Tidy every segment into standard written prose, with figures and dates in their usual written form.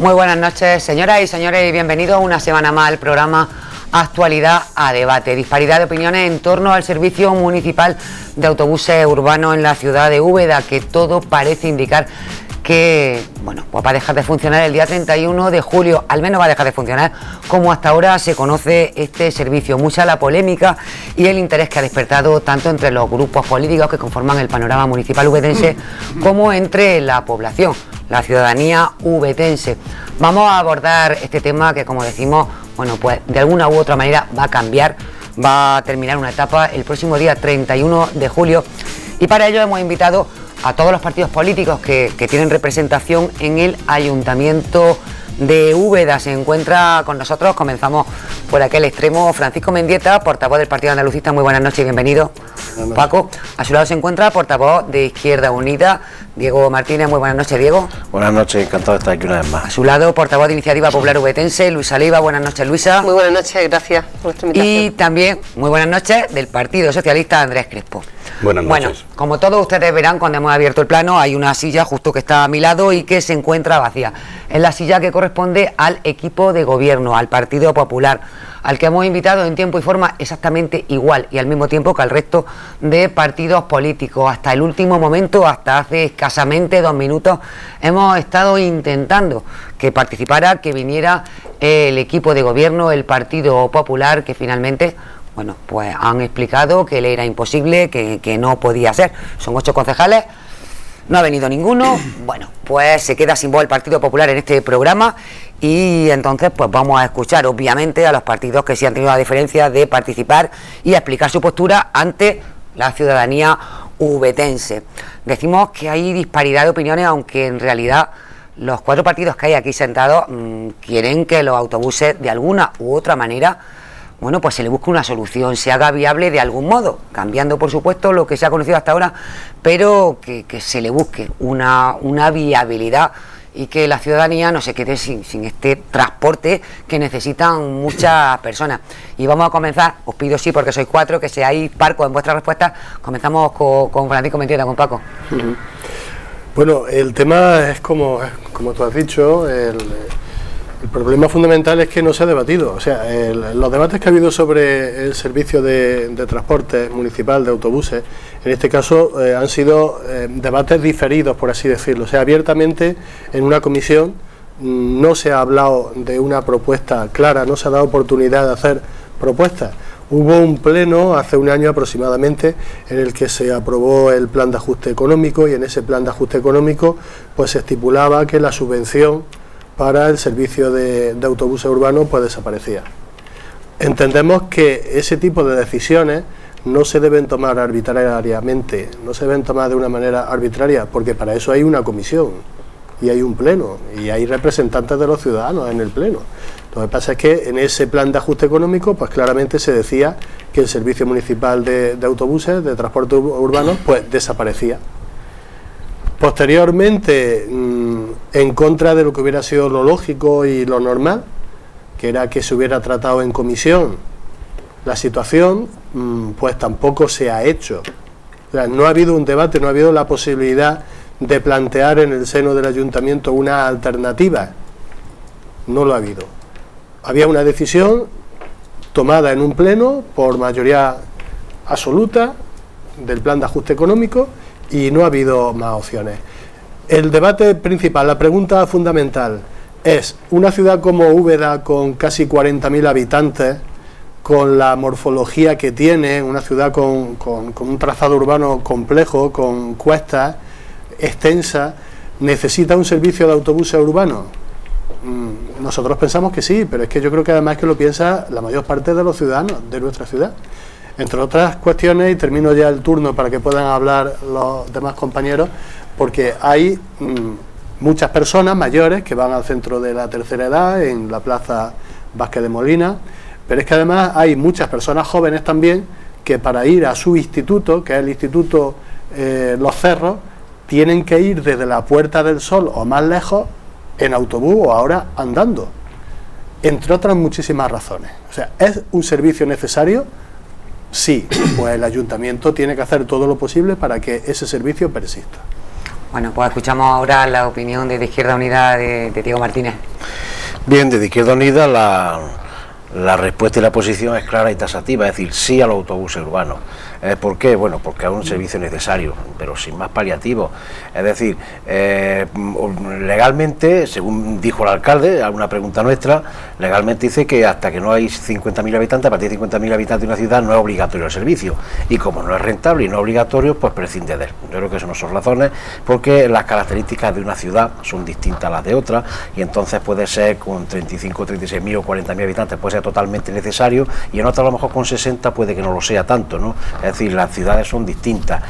Muy buenas noches, señoras y señores, y bienvenidos una semana más al programa Actualidad a Debate. Disparidad de opiniones en torno al servicio municipal de autobuses urbanos en la ciudad de Úbeda, que todo parece indicar que, bueno, pues va a dejar de funcionar el día 31 de julio, al menos va a dejar de funcionar como hasta ahora se conoce este servicio. Mucha la polémica y el interés que ha despertado tanto entre los grupos políticos que conforman el panorama municipal ubetense como entre la población, la ciudadanía ubetense. Vamos a abordar este tema que, como decimos, bueno, pues de alguna u otra manera va a cambiar, va a terminar una etapa el próximo día 31 de julio, y para ello hemos invitado a todos los partidos políticos que tienen representación en el Ayuntamiento de Úbeda. Se encuentra con nosotros, comenzamos por aquel extremo, Francisco Mendieta, portavoz del Partido Andalucista. Muy buenas noches y bienvenido. Buenas noches. Paco, a su lado se encuentra portavoz de Izquierda Unida, Diego Martínez. Muy buenas noches, Diego. Buenas noches, encantado de estar aquí una vez más. A su lado, portavoz de Iniciativa Popular Ubetense, Luisa Leiva. Buenas noches, Luisa. Muy buenas noches, gracias por esta invitación. Y también, muy buenas noches, del Partido Socialista, Andrés Crespo. Buenas noches. Bueno, como todos ustedes verán, cuando hemos abierto el plano, hay una silla justo que está a mi lado y que se encuentra vacía. Es la silla que corresponde al equipo de gobierno, al Partido Popular, al que hemos invitado en tiempo y forma exactamente igual y al mismo tiempo que al resto de partidos políticos. Hasta el último momento, hasta hace escasamente 2 minutos, hemos estado intentando que participara, que viniera el equipo de gobierno, el Partido Popular, que finalmente, bueno, pues han explicado que le era imposible, que no podía ser. Son 8 concejales, no ha venido ninguno. Bueno, pues se queda sin voz el Partido Popular en este programa, y entonces pues vamos a escuchar obviamente a los partidos que sí han tenido la diferencia de participar y explicar su postura ante la ciudadanía ubetense. Decimos que hay disparidad de opiniones, aunque en realidad los 4 partidos que hay aquí sentados quieren que los autobuses de alguna u otra manera, bueno, pues se le busque una solución, se haga viable de algún modo, cambiando por supuesto lo que se ha conocido hasta ahora, pero que se le busque una viabilidad y que la ciudadanía no se quede sin este transporte que necesitan muchas personas. Y vamos a comenzar, os pido sí, porque sois 4, que seáis parcos en vuestras respuestas. Comenzamos con Francisco Mendieta, con Paco. Bueno, el tema es como tú has dicho, el problema fundamental es que no se ha debatido. O sea, los debates que ha habido sobre el servicio de transporte municipal de autobuses, en este caso han sido debates diferidos, por así decirlo. O sea, abiertamente en una comisión no se ha hablado de una propuesta clara, no se ha dado oportunidad de hacer propuestas. Hubo un pleno hace un año aproximadamente en el que se aprobó el plan de ajuste económico, y en ese plan de ajuste económico pues se estipulaba que la subvención para el servicio de autobuses urbanos pues desaparecía. Entendemos que ese tipo de decisiones no se deben tomar arbitrariamente, no se deben tomar de una manera arbitraria, porque para eso hay una comisión y hay un pleno y hay representantes de los ciudadanos en el pleno. Lo que pasa es que en ese plan de ajuste económico pues claramente se decía que el servicio municipal de autobuses de transporte urbano pues desaparecía. Posteriormente, en contra de lo que hubiera sido lo lógico y lo normal, que era que se hubiera tratado en comisión la situación, pues tampoco se ha hecho. O sea, no ha habido un debate, no ha habido la posibilidad de plantear en el seno del ayuntamiento una alternativa. No lo ha habido. Había una decisión tomada en un pleno por mayoría absoluta del plan de ajuste económico, y no ha habido más opciones. El debate principal, la pregunta fundamental es: una ciudad como Úbeda, con casi 40.000 habitantes, con la morfología que tiene, una ciudad con un trazado urbano complejo, con cuestas extensas, ¿necesita un servicio de autobuses urbanos? Nosotros pensamos que sí, pero es que yo creo que además que lo piensa la mayor parte de los ciudadanos de nuestra ciudad. Entre otras cuestiones, y termino ya el turno para que puedan hablar los demás compañeros, porque hay muchas personas mayores que van al centro de la tercera edad, en la Plaza Vázquez de Molina, pero es que además hay muchas personas jóvenes también que para ir a su instituto, que es el Instituto Los Cerros, tienen que ir desde la Puerta del Sol o más lejos en autobús o ahora andando, entre otras muchísimas razones. O sea, ¿es un servicio necesario? Sí, pues el ayuntamiento tiene que hacer todo lo posible para que ese servicio persista. Bueno, pues escuchamos ahora la opinión de Izquierda Unida de Diego Martínez. Bien, desde Izquierda Unida la respuesta y la posición es clara y taxativa, es decir, sí a los autobuses urbanos. ¿Por qué? Bueno, porque es un servicio necesario, pero sin más paliativos. Es decir, legalmente, según dijo el alcalde, a una pregunta nuestra, legalmente dice que hasta que no hay 50.000 habitantes, a partir de 50.000 habitantes de una ciudad no es obligatorio el servicio. Y como no es rentable y no es obligatorio, pues prescinde de él. Yo creo que eso no son razones, porque las características de una ciudad son distintas a las de otra, y entonces puede ser con 35, 36.000 o 40.000 habitantes, puede ser totalmente necesario, y en otra a lo mejor con 60 puede que no lo sea tanto, ¿no? Es decir, las ciudades son distintas.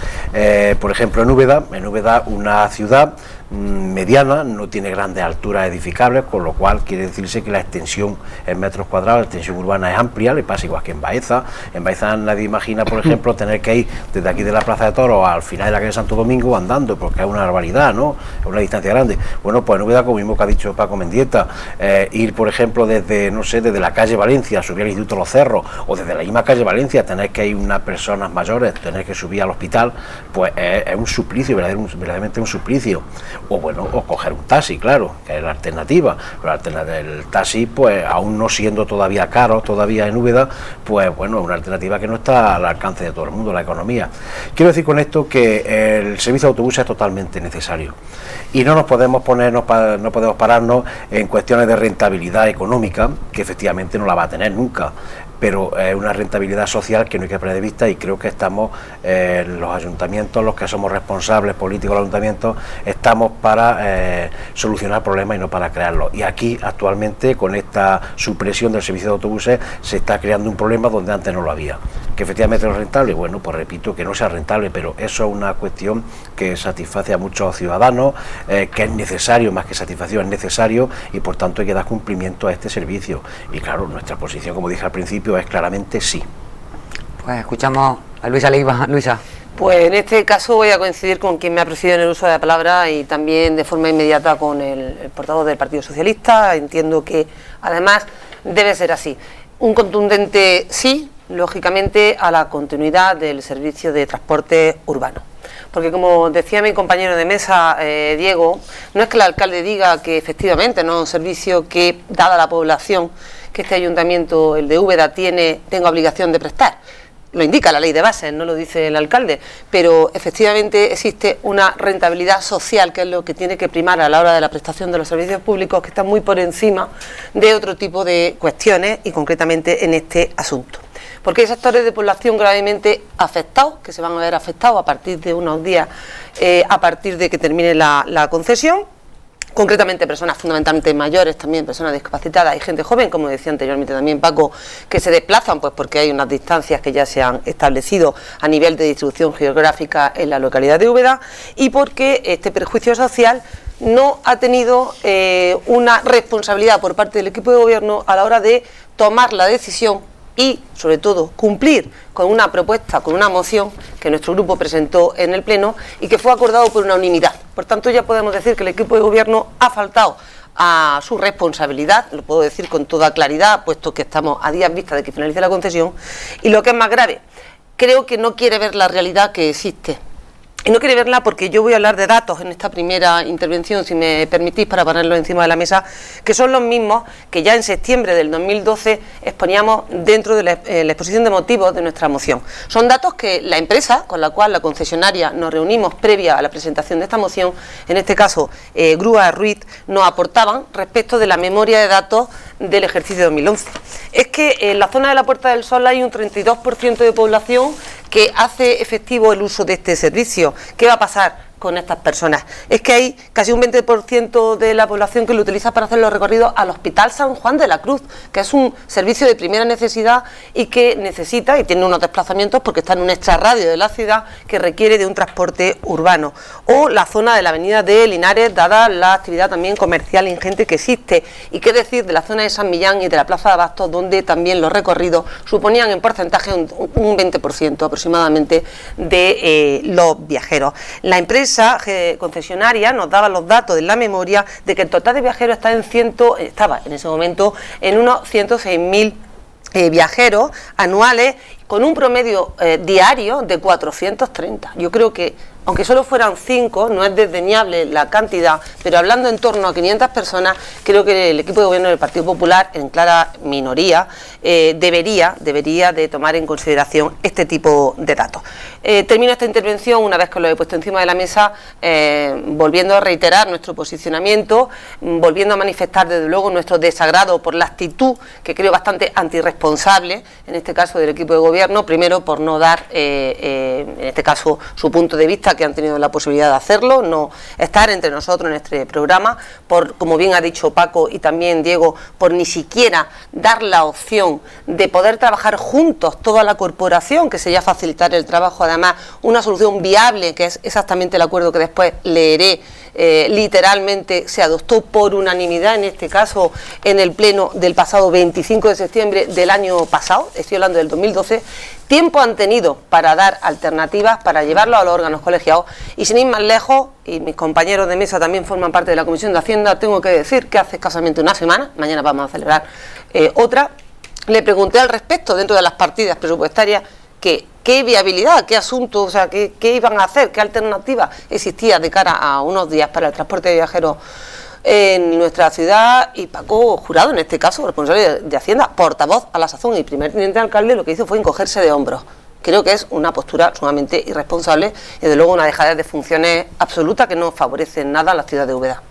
Por ejemplo, en Úbeda, una ciudad mediana, no tiene grandes alturas edificables, con lo cual quiere decirse que la extensión en metros cuadrados, la extensión urbana es amplia, le pasa igual que en Baeza. En Baeza nadie imagina, por ejemplo, tener que ir desde aquí de la Plaza de Toros al final de la calle Santo Domingo andando, porque es una barbaridad, ¿no? Es una distancia grande. Bueno, pues en Úbeda, como mismo que ha dicho Paco Mendieta, ir, por ejemplo, desde la calle Valencia, subir al Instituto Los Cerros, o desde la misma calle Valencia, tener que ir unas personas mayores, tener que subir al hospital, pues es un suplicio, verdaderamente un suplicio. O bueno, o coger un taxi, claro, que es la alternativa, pero el taxi, pues aún no siendo todavía caro, todavía en Úbeda, pues bueno, es una alternativa que no está al alcance de todo el mundo, la economía. Quiero decir con esto que el servicio de autobús es totalmente necesario, y no podemos pararnos en cuestiones de rentabilidad económica, que efectivamente no la va a tener nunca, pero es una rentabilidad social que no hay que perder de vista, y creo que estamos, los ayuntamientos, los que somos responsables políticos de los ayuntamientos, estamos para solucionar problemas y no para crearlos. Y aquí actualmente, con esta supresión del servicio de autobuses, se está creando un problema donde antes no lo había. Que efectivamente no es rentable, bueno, pues repito, que no sea rentable, pero eso es una cuestión que satisface a muchos ciudadanos, que es necesario, más que satisfacción, es necesario, y por tanto hay que dar cumplimiento a este servicio. Y claro, nuestra posición, como dije al principio, es claramente sí. Pues escuchamos a Luisa Leiva. Luisa. Pues en este caso voy a coincidir con quien me ha precedido en el uso de la palabra, y también de forma inmediata con el portavoz del Partido Socialista. Entiendo que además debe ser así. Un contundente sí, lógicamente, a la continuidad del servicio de transporte urbano. Porque, como decía mi compañero de mesa, Diego, no es que el alcalde diga que efectivamente no es un servicio que, dada la población que este ayuntamiento, el de Úbeda, tenga obligación de prestar. Lo indica la ley de bases, no lo dice el alcalde, pero efectivamente existe una rentabilidad social, que es lo que tiene que primar a la hora de la prestación de los servicios públicos, que está muy por encima de otro tipo de cuestiones, y concretamente en este asunto. Porque hay sectores de población gravemente afectados, que se van a ver afectados a partir de unos días, a partir de que termine la concesión. Concretamente personas fundamentalmente mayores, también personas discapacitadas y gente joven, como decía anteriormente también Paco, que se desplazan pues porque hay unas distancias que ya se han establecido a nivel de distribución geográfica en la localidad de Úbeda, y porque este perjuicio social no ha tenido una responsabilidad por parte del equipo de gobierno a la hora de tomar la decisión y, sobre todo, cumplir con una propuesta, con una moción que nuestro grupo presentó en el Pleno y que fue acordado por unanimidad. Por tanto, ya podemos decir que el equipo de gobierno ha faltado a su responsabilidad, lo puedo decir con toda claridad, puesto que estamos a días vista de que finalice la concesión, y lo que es más grave, creo que no quiere ver la realidad que existe. Y no quiere verla porque yo voy a hablar de datos en esta primera intervención, si me permitís, para ponerlos encima de la mesa, que son los mismos que ya en septiembre del 2012 exponíamos dentro de la exposición de motivos de nuestra moción. Son datos que la empresa con la cual la concesionaria nos reunimos previa a la presentación de esta moción, en este caso Grúa Ruiz, nos aportaban respecto de la memoria de datos del ejercicio 2011. Es que en la zona de la Puerta del Sol hay un 32% de población que hace efectivo el uso de este servicio. ¿Qué va a pasar con estas personas? Es que hay casi un 20% de la población que lo utiliza para hacer los recorridos al Hospital San Juan de la Cruz, que es un servicio de primera necesidad y que necesita, y tiene unos desplazamientos porque está en un extrarradio de la ciudad, que requiere de un transporte urbano. O la zona de la avenida de Linares, dada la actividad también comercial ingente que existe. Y qué decir de la zona de San Millán y de la Plaza de Abastos, donde también los recorridos suponían en porcentaje un 20% aproximadamente de los viajeros. La empresa concesionaria nos daba los datos en la memoria de que el total de viajeros estaba en ese momento en unos 106.000 viajeros anuales, con un promedio diario de 430. Yo creo que, aunque solo fueran 5, no es desdeñable la cantidad, pero hablando en torno a 500 personas, creo que el equipo de gobierno del Partido Popular, en clara minoría, debería de tomar en consideración este tipo de datos. Termino esta intervención, una vez que lo he puesto encima de la mesa, volviendo a reiterar nuestro posicionamiento, volviendo a manifestar desde luego nuestro desagrado por la actitud, que creo bastante antirresponsable, en este caso del equipo de gobierno, primero por no dar, en este caso, su punto de vista, que han tenido la posibilidad de hacerlo, no estar entre nosotros en este programa, por, como bien ha dicho Paco y también Diego, por ni siquiera dar la opción de poder trabajar juntos toda la corporación, que sería facilitar el trabajo, además una solución viable, que es exactamente el acuerdo que después leeré, literalmente se adoptó por unanimidad, en este caso en el pleno del pasado 25 de septiembre del año pasado, estoy hablando del 2012, tiempo han tenido para dar alternativas, para llevarlo a los órganos colegiados, y sin ir más lejos, y mis compañeros de mesa también forman parte de la Comisión de Hacienda, tengo que decir que hace escasamente una semana, mañana vamos a celebrar otra, le pregunté al respecto dentro de las partidas presupuestarias qué viabilidad, qué asunto, o sea, qué iban a hacer, qué alternativa existía de cara a unos días para el transporte de viajeros en nuestra ciudad, y Paco Jurado, en este caso, responsable de Hacienda, portavoz a la sazón y primer teniente de alcalde, lo que hizo fue encogerse de hombros. Creo que es una postura sumamente irresponsable y desde luego una dejadez de funciones absoluta que no favorece en nada a la ciudad de Úbeda.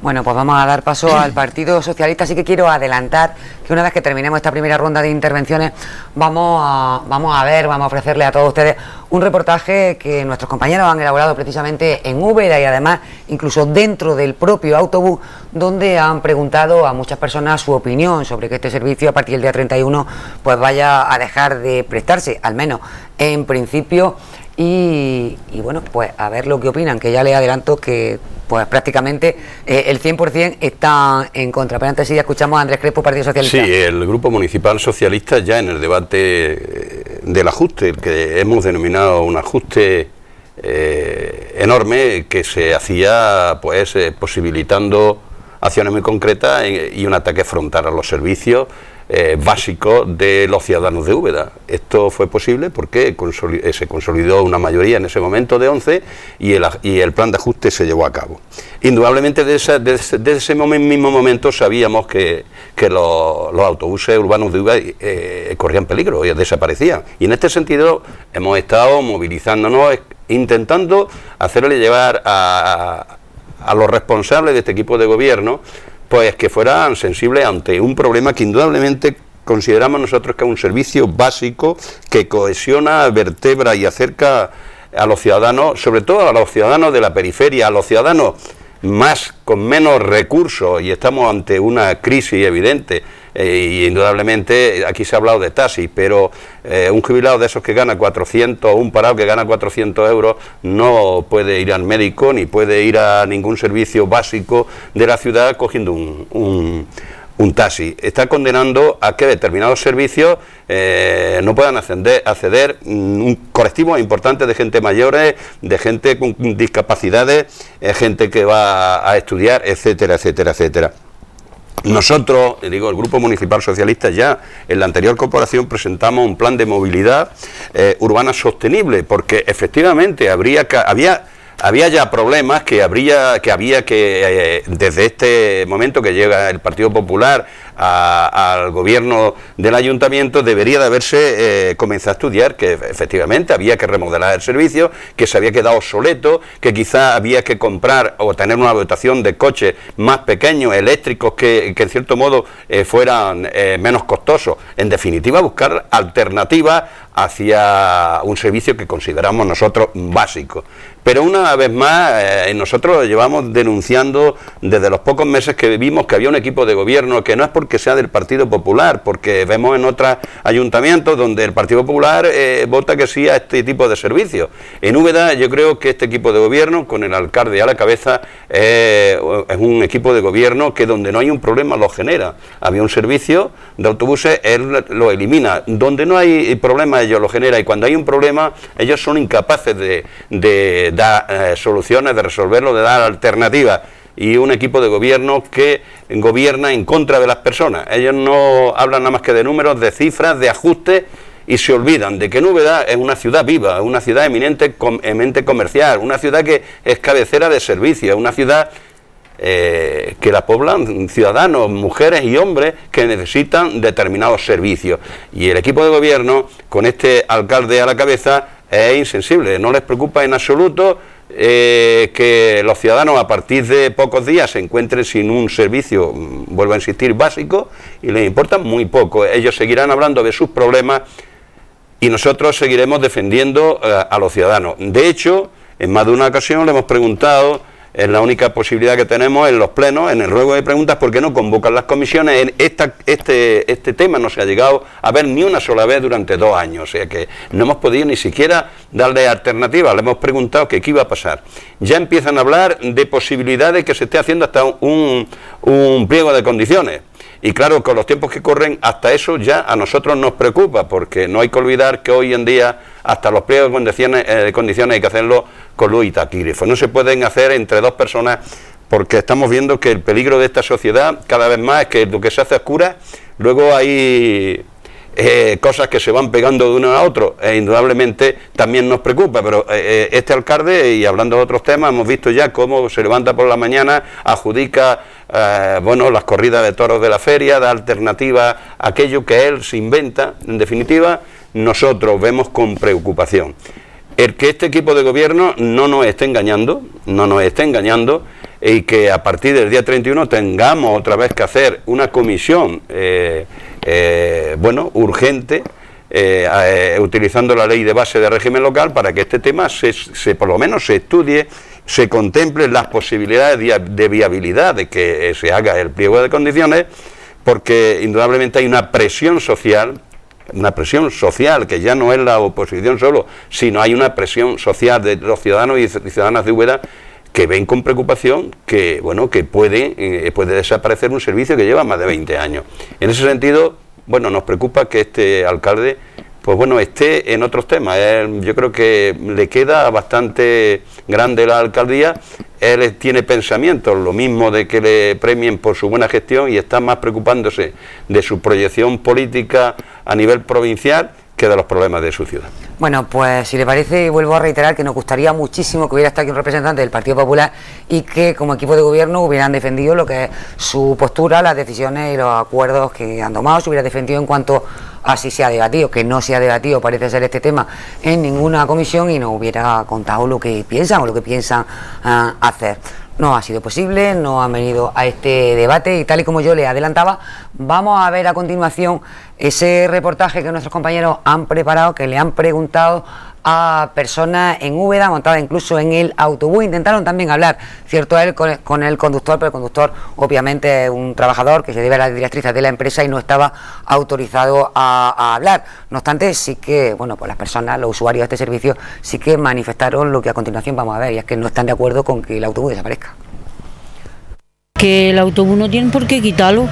Bueno, pues vamos a dar paso al Partido Socialista. Así que quiero adelantar que una vez que terminemos esta primera ronda de intervenciones vamos a ofrecerle a todos ustedes un reportaje que nuestros compañeros han elaborado precisamente en Úbeda y además incluso dentro del propio autobús, donde han preguntado a muchas personas su opinión sobre que este servicio a partir del día 31 pues vaya a dejar de prestarse, al menos en principio. Y bueno, pues a ver lo que opinan, que ya les adelanto que pues prácticamente el 100% está en contra. Pero antes sí escuchamos a Andrés Crespo, Partido Socialista. Sí, el Grupo Municipal Socialista ya en el debate del ajuste, el que hemos denominado un ajuste enorme, que se hacía pues posibilitando acciones muy concretas y un ataque frontal a los servicios básicos de los ciudadanos de Úbeda. Esto fue posible porque se consolidó una mayoría en ese momento de 11 y el plan de ajuste se llevó a cabo. Indudablemente desde ese mismo momento sabíamos que los autobuses urbanos de Úbeda corrían peligro y desaparecían. Y en este sentido hemos estado movilizándonos, intentando hacerle llevar a los responsables de este equipo de gobierno pues que fueran sensibles ante un problema que indudablemente consideramos nosotros que es un servicio básico que cohesiona, vertebra y acerca a los ciudadanos, sobre todo a los ciudadanos de la periferia, a los ciudadanos con menos recursos, y estamos ante una crisis evidente. Y indudablemente aquí se ha hablado de taxis, pero un jubilado de esos que gana 400, o un parado que gana 400 euros, no puede ir al médico ni puede ir a ningún servicio básico de la ciudad cogiendo un taxi. Está condenando a que determinados servicios no puedan acceder un colectivo importante de gente mayores, de gente con discapacidades, gente que va a estudiar, etcétera, etcétera, etcétera. Nosotros, el Grupo Municipal Socialista, ya en la anterior corporación presentamos un plan de movilidad urbana sostenible, porque efectivamente había ya problemas que había que desde este momento que llega el Partido Popular al gobierno del ayuntamiento, debería de haberse comenzado a estudiar que efectivamente había que remodelar el servicio, que se había quedado obsoleto, que quizá había que comprar o tener una dotación de coches más pequeños, eléctricos, que en cierto modo fueran menos costosos. En definitiva, buscar alternativas hacia un servicio que consideramos nosotros básico. Pero una vez más, nosotros llevamos denunciando desde los pocos meses que vimos que había un equipo de gobierno que no es porque sea del Partido Popular, porque vemos en otros ayuntamientos donde el Partido Popular vota que sí a este tipo de servicios. En Úbeda yo creo que este equipo de gobierno, con el alcalde a la cabeza, es un equipo de gobierno que donde no hay un problema lo genera. Había un servicio de autobuses, él lo elimina. Donde no hay problema ellos lo genera, y cuando hay un problema ellos son incapaces de dar soluciones, de resolverlo, de dar alternativas. Y un equipo de gobierno que gobierna en contra de las personas. Ellos no hablan nada más que de números, de cifras, de ajustes, y se olvidan de que en Úbeda es una ciudad viva, una ciudad eminentemente comercial, una ciudad que es cabecera de servicios, una ciudad que la poblan ciudadanos, mujeres y hombres que necesitan determinados servicios. Y el equipo de gobierno, con este alcalde a la cabeza, es insensible, no les preocupa en absoluto que los ciudadanos a partir de pocos días se encuentren sin un servicio, vuelvo a insistir, básico, y les importa muy poco. Ellos seguirán hablando de sus problemas y nosotros seguiremos defendiendo a los ciudadanos. De hecho, en más de una ocasión le hemos preguntado, es la única posibilidad que tenemos en los plenos, en el ruego de preguntas, ¿por qué no convocan las comisiones? Este tema no se ha llegado a ver ni una sola vez durante 2 años, o sea que no hemos podido ni siquiera darle alternativas, le hemos preguntado que qué iba a pasar. Ya empiezan a hablar de posibilidades que se esté haciendo hasta un pliego de condiciones. Y claro, con los tiempos que corren, hasta eso ya a nosotros nos preocupa, porque no hay que olvidar que hoy en día hasta los pliegos de condiciones hay que hacerlo con luz y taquígrafo. No se pueden hacer entre 2 personas, porque estamos viendo que el peligro de esta sociedad cada vez más es que lo que se hace a oscuras, luego hay cosas que se van pegando de uno a otro, e indudablemente también nos preocupa, pero este alcalde, y hablando de otros temas, hemos visto ya cómo se levanta por la mañana, adjudica las corridas de toros de la feria, da alternativa a aquello que él se inventa. En definitiva, nosotros vemos con preocupación el que este equipo de gobierno no nos esté engañando, y que a partir del día 31 tengamos otra vez que hacer una comisión urgente, utilizando la ley de base de régimen local, para que este tema por lo menos se estudie, se contemplen las posibilidades de viabilidad de que se haga el pliego de condiciones, porque indudablemente hay una presión social que ya no es la oposición solo, sino hay una presión social de los ciudadanos y ciudadanas de Úbeda, que ven con preocupación que puede desaparecer un servicio que lleva más de 20 años. En ese sentido, nos preocupa que este alcalde esté en otros temas. Yo creo que le queda bastante grande la alcaldía. Él tiene pensamientos, lo mismo de que le premien por su buena gestión, y está más preocupándose de su proyección política a nivel provincial que de los problemas de su ciudad. Bueno, pues si le parece, vuelvo a reiterar que nos gustaría muchísimo que hubiera estado aquí un representante del Partido Popular y que como equipo de gobierno hubieran defendido lo que es su postura, las decisiones y los acuerdos que han tomado, se hubiera defendido en cuanto a si se ha debatido, que no se ha debatido, parece ser, este tema en ninguna comisión, y nos hubiera contado lo que piensan o lo que piensan hacer. No ha sido posible, no han venido a este debate, y tal y como yo le adelantaba, vamos a ver a continuación ese reportaje que nuestros compañeros han preparado, que le han preguntado a personas en Úbeda, montadas incluso en el autobús. Intentaron también hablar, cierto, él con el conductor, pero el conductor obviamente es un trabajador que se debe a las directrices de la empresa y no estaba autorizado a hablar. No obstante, sí que, pues las personas, los usuarios de este servicio, sí que manifestaron lo que a continuación vamos a ver, y es que no están de acuerdo con que el autobús desaparezca. Que el autobús no tienen por qué quitarlo.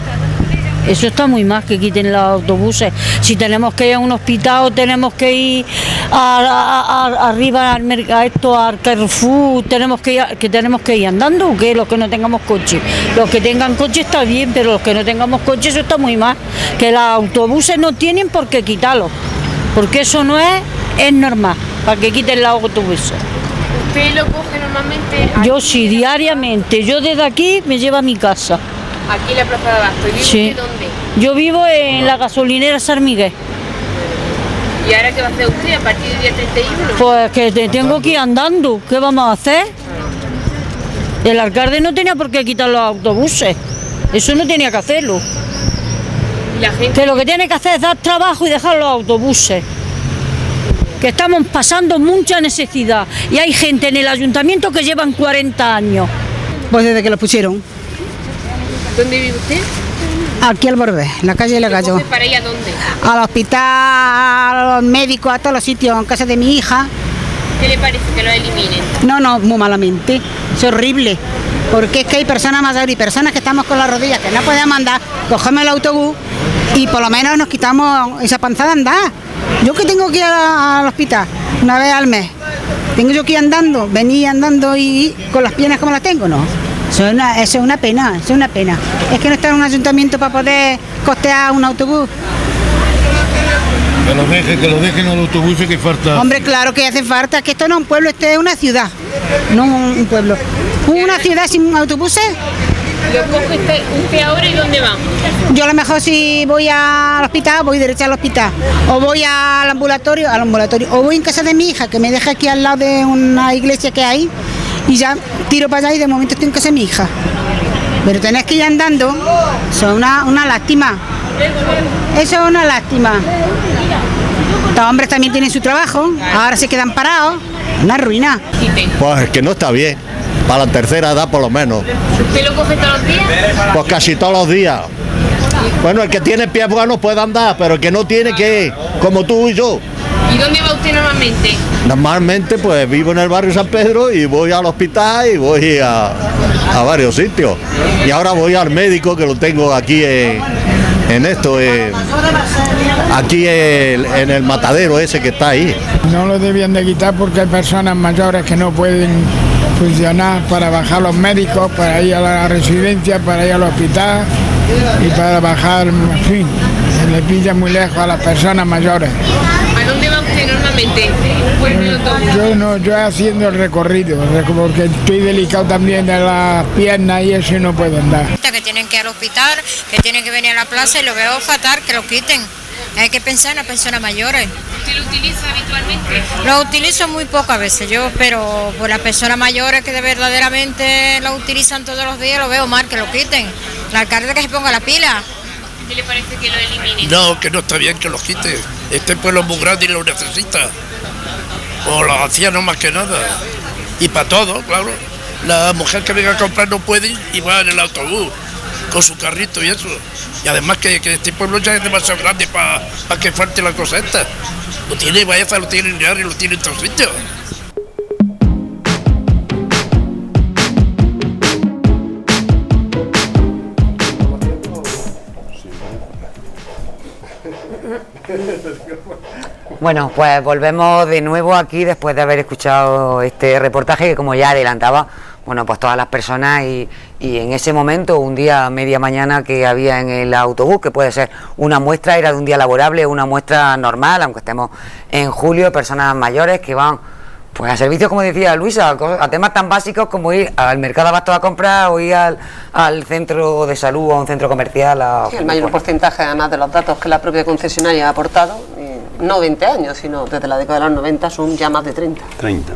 Eso está muy mal, que quiten los autobuses. Si tenemos que ir a un hospital, tenemos que ir arriba al mercado, al Carrefour, tenemos que ir andando, ¿o qué? Los que no tengamos coche. Los que tengan coche está bien, pero los que no tengamos coche, eso está muy mal. Que los autobuses no tienen por qué quitarlos, porque eso no es normal, para que quiten los autobuses. ¿Usted lo coge normalmente? Yo sí, diariamente. Yo desde aquí me llevo a mi casa. Aquí en la Plaza de Abasto. ¿Y vive Sí. usted dónde? Yo vivo en la gasolinera San Miguel. ¿Y ahora qué va a hacer usted a partir del día 31? Pues que tengo que ir andando. ¿Qué vamos a hacer? El alcalde no tenía por qué quitar los autobuses. Eso no tenía que hacerlo. ¿Y la gente? Que lo que tiene que hacer es dar trabajo y dejar los autobuses. Que estamos pasando mucha necesidad. Y hay gente en el ayuntamiento que llevan 40 años. Pues desde que lo pusieron. ¿Dónde vive usted? Aquí al borde, en la calle de la ¿Lo Gallo. coge para ir a dónde? Al hospital, a los médicos, a todos los sitios, en casa de mi hija. ¿Qué le parece que lo eliminen? No, muy malamente. Es horrible. Porque es que hay personas mayores y personas que estamos con las rodillas que no podemos andar, cogemos el autobús y por lo menos nos quitamos esa panza de andar. Yo que tengo que ir al hospital una vez al mes, tengo yo que ir andando, venir andando y con las piernas como las tengo, ¿no? Eso es una pena, eso es una pena. Es que no está en un ayuntamiento para poder costear un autobús. Que lo dejen a los autobuses que falta. Hombre, claro que hace falta, que esto no es un pueblo, esto es una ciudad, no un pueblo. Una ciudad sin autobuses. Lo coge usted ahora y ¿dónde va? Yo a lo mejor si voy al hospital, voy derecha al hospital, o voy al ambulatorio, o voy en casa de mi hija, que me deja aquí al lado de una iglesia que hay, y ya tiro para allá y de momento estoy en casa de mi hija. Pero tenés que ir andando, eso es una lástima. Eso es una lástima. Los hombres también tienen su trabajo, ahora se quedan parados, una ruina. Pues es que no está bien, para la tercera edad por lo menos. ¿Usted lo coge todos los días? Pues casi todos los días. Bueno, el que tiene pies buenos puede andar, pero el que no tiene que, como tú y yo. ¿Y dónde va usted normalmente? Normalmente pues vivo en el barrio San Pedro y voy al hospital y voy a varios sitios. Y ahora voy al médico que lo tengo aquí aquí en el matadero ese que está ahí. No lo debían de quitar porque hay personas mayores que no pueden funcionar para bajar los médicos, para ir a la residencia, para ir al hospital y para bajar, en fin, se le pilla muy lejos a las personas mayores. ¿A dónde va usted normalmente? Yo haciendo el recorrido, porque estoy delicado también de las piernas y eso y no puedo andar. Que tienen que ir al hospital, que tienen que venir a la plaza y lo veo fatal, que lo quiten. Hay que pensar en las personas mayores. ¿Usted lo utiliza habitualmente? Lo utilizo muy pocas veces yo, pero por las personas mayores que verdaderamente lo utilizan todos los días, lo veo mal, que lo quiten. El alcalde que se ponga la pila. ¿Qué le parece que lo elimine? No, que no está bien que los quite. Este pueblo es muy grande y lo necesita. O los ancianos más que nada. Y para todo, claro. La mujer que venga a comprar no puede y va en el autobús con su carrito y eso. Y además que este pueblo ya es demasiado grande para que falte la cosa esta. Lo tiene Baeza, lo tiene Linares, lo tiene en todos sitios. Bueno, pues volvemos de nuevo aquí después de haber escuchado este reportaje que, como ya adelantaba, bueno, pues todas las personas y en ese momento, un día media mañana que había en el autobús, que puede ser una muestra, era de un día laborable, una muestra normal, aunque estemos en julio, personas mayores que van pues a servicios, como decía Luisa, a temas tan básicos como ir al mercado abasto a comprar o ir al centro de salud o a un centro comercial. Sí, el mayor porcentaje, además de los datos que la propia concesionaria ha aportado, no 20 años, sino desde la década de los 90, son ya más de 30. 30.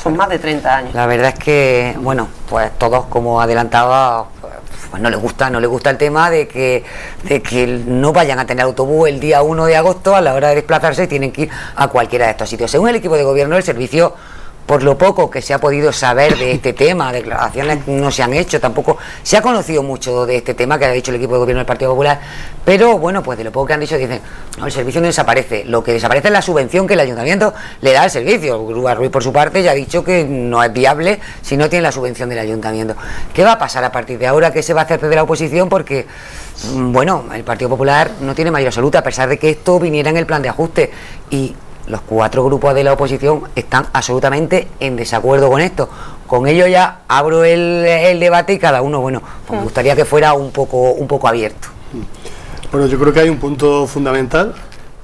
Son más de 30 años. La verdad es que, bueno, pues todos, como adelantaba, pues no les gusta el tema de que no vayan a tener autobús el día 1 de agosto, a la hora de desplazarse tienen que ir a cualquiera de estos sitios. Según el equipo de gobierno, el servicio, por lo poco que se ha podido saber de este tema, declaraciones no se han hecho, tampoco se ha conocido mucho de este tema que ha dicho el equipo de gobierno del Partido Popular, pero bueno, pues de lo poco que han dicho dicen, no, el servicio no desaparece, lo que desaparece es la subvención que el ayuntamiento le da al servicio. Grúa Ruiz, por su parte, ya ha dicho que no es viable si no tiene la subvención del ayuntamiento. ¿Qué va a pasar a partir de ahora? ¿Qué se va a hacer desde la oposición? Porque, bueno, el Partido Popular no tiene mayoría absoluta, a pesar de que esto viniera en el plan de ajuste, y los 4 grupos de la oposición están absolutamente en desacuerdo con esto. Con ello ya abro el debate y cada uno, bueno, pues me gustaría que fuera un poco abierto. Bueno, yo creo que hay un punto fundamental,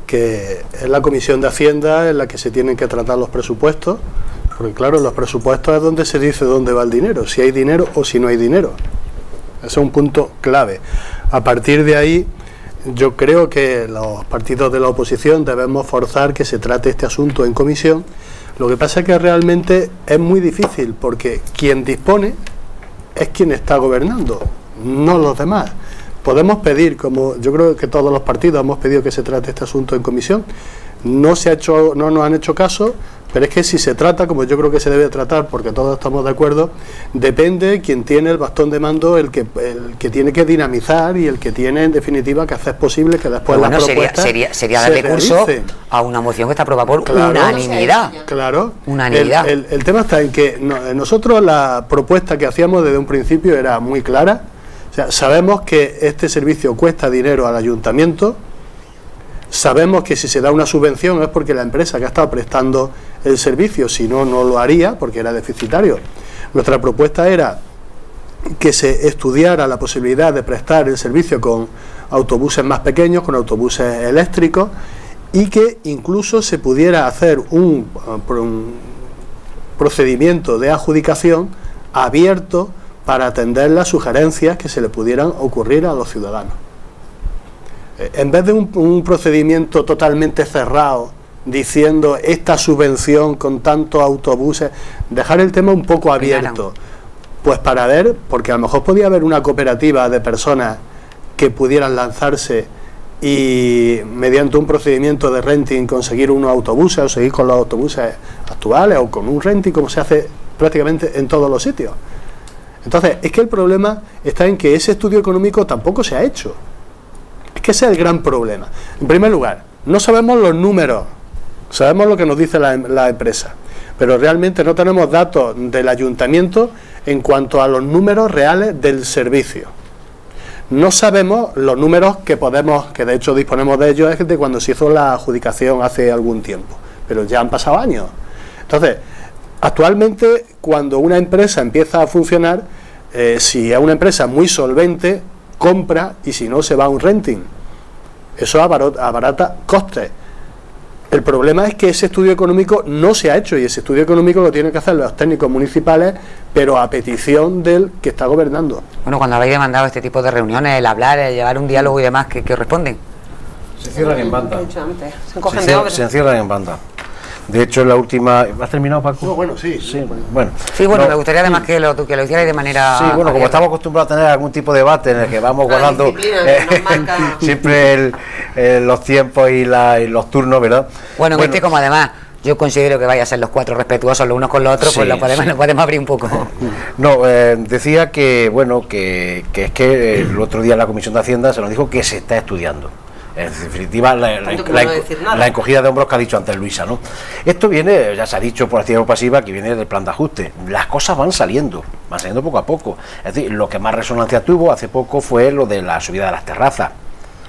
que es la Comisión de Hacienda en la que se tienen que tratar los presupuestos, porque claro, los presupuestos es donde se dice dónde va el dinero, si hay dinero o si no hay dinero. Ese es un punto clave. A partir de ahí, yo creo que los partidos de la oposición debemos forzar que se trate este asunto en comisión. Lo que pasa es que realmente es muy difícil, porque quien dispone es quien está gobernando, no los demás. Podemos pedir, como yo creo que todos los partidos hemos pedido que se trate este asunto en comisión, no nos han hecho caso, pero es que si se trata, como yo creo que se debe tratar, porque todos estamos de acuerdo, depende quien tiene el bastón de mando, el que tiene que dinamizar y el que tiene en definitiva que hacer posible que después la propuesta sería darle curso a una moción que está aprobada por unanimidad. Claro, unanimidad. El tema está en que nosotros la propuesta que hacíamos desde un principio era muy clara. O sea, sabemos que este servicio cuesta dinero al ayuntamiento. Sabemos que si se da una subvención es porque la empresa que ha estado prestando el servicio, si no, no lo haría porque era deficitario. Nuestra propuesta era que se estudiara la posibilidad de prestar el servicio con autobuses más pequeños, con autobuses eléctricos, y que incluso se pudiera hacer un procedimiento de adjudicación abierto para atender las sugerencias que se le pudieran ocurrir a los ciudadanos. En vez de un procedimiento totalmente cerrado, diciendo esta subvención con tantos autobuses, dejar el tema un poco abierto, pues para ver, porque a lo mejor podía haber una cooperativa de personas que pudieran lanzarse y mediante un procedimiento de renting conseguir unos autobuses o seguir con los autobuses actuales o con un renting como se hace prácticamente en todos los sitios. Entonces, es que el problema está en que ese estudio económico tampoco se ha hecho. Es que ese es el gran problema. En primer lugar, no sabemos los números, sabemos lo que nos dice la empresa, pero realmente no tenemos datos del ayuntamiento en cuanto a los números reales del servicio. No sabemos los números que de hecho disponemos de ellos, es de cuando se hizo la adjudicación hace algún tiempo, pero ya han pasado años. Entonces, actualmente, cuando una empresa empieza a funcionar, si es una empresa muy solvente, compra, y si no, se va a un renting. Eso abarata costes. El problema es que ese estudio económico no se ha hecho, y ese estudio económico lo tienen que hacer los técnicos municipales, pero a petición del que está gobernando. Bueno, cuando habéis demandado este tipo de reuniones, el hablar, el llevar un diálogo y demás, ¿qué os responden? Se cierran en banda. Se encierran en banda. De hecho, en la última... ¿Has terminado, Paco? No, bueno, sí. Bueno, me gustaría además que lo hicierais de manera... Sí, bueno, abierta. como estamos acostumbrados a tener algún tipo de debate en el que vamos guardando siempre los tiempos y los turnos, ¿verdad? Bueno, este como además yo considero que vaya a ser los cuatro respetuosos los unos con los otros, Sí, pues lo podemos abrir un poco. No, decía que, bueno, que es que el otro día en la Comisión de Hacienda se nos dijo que se está estudiando. En definitiva, la encogida de hombros que ha dicho antes Luisa, ¿no? Esto viene, ya se ha dicho por activa o pasiva, que viene del plan de ajuste. Las cosas van saliendo poco a poco. Es decir, lo que más resonancia tuvo hace poco fue lo de la subida de las terrazas.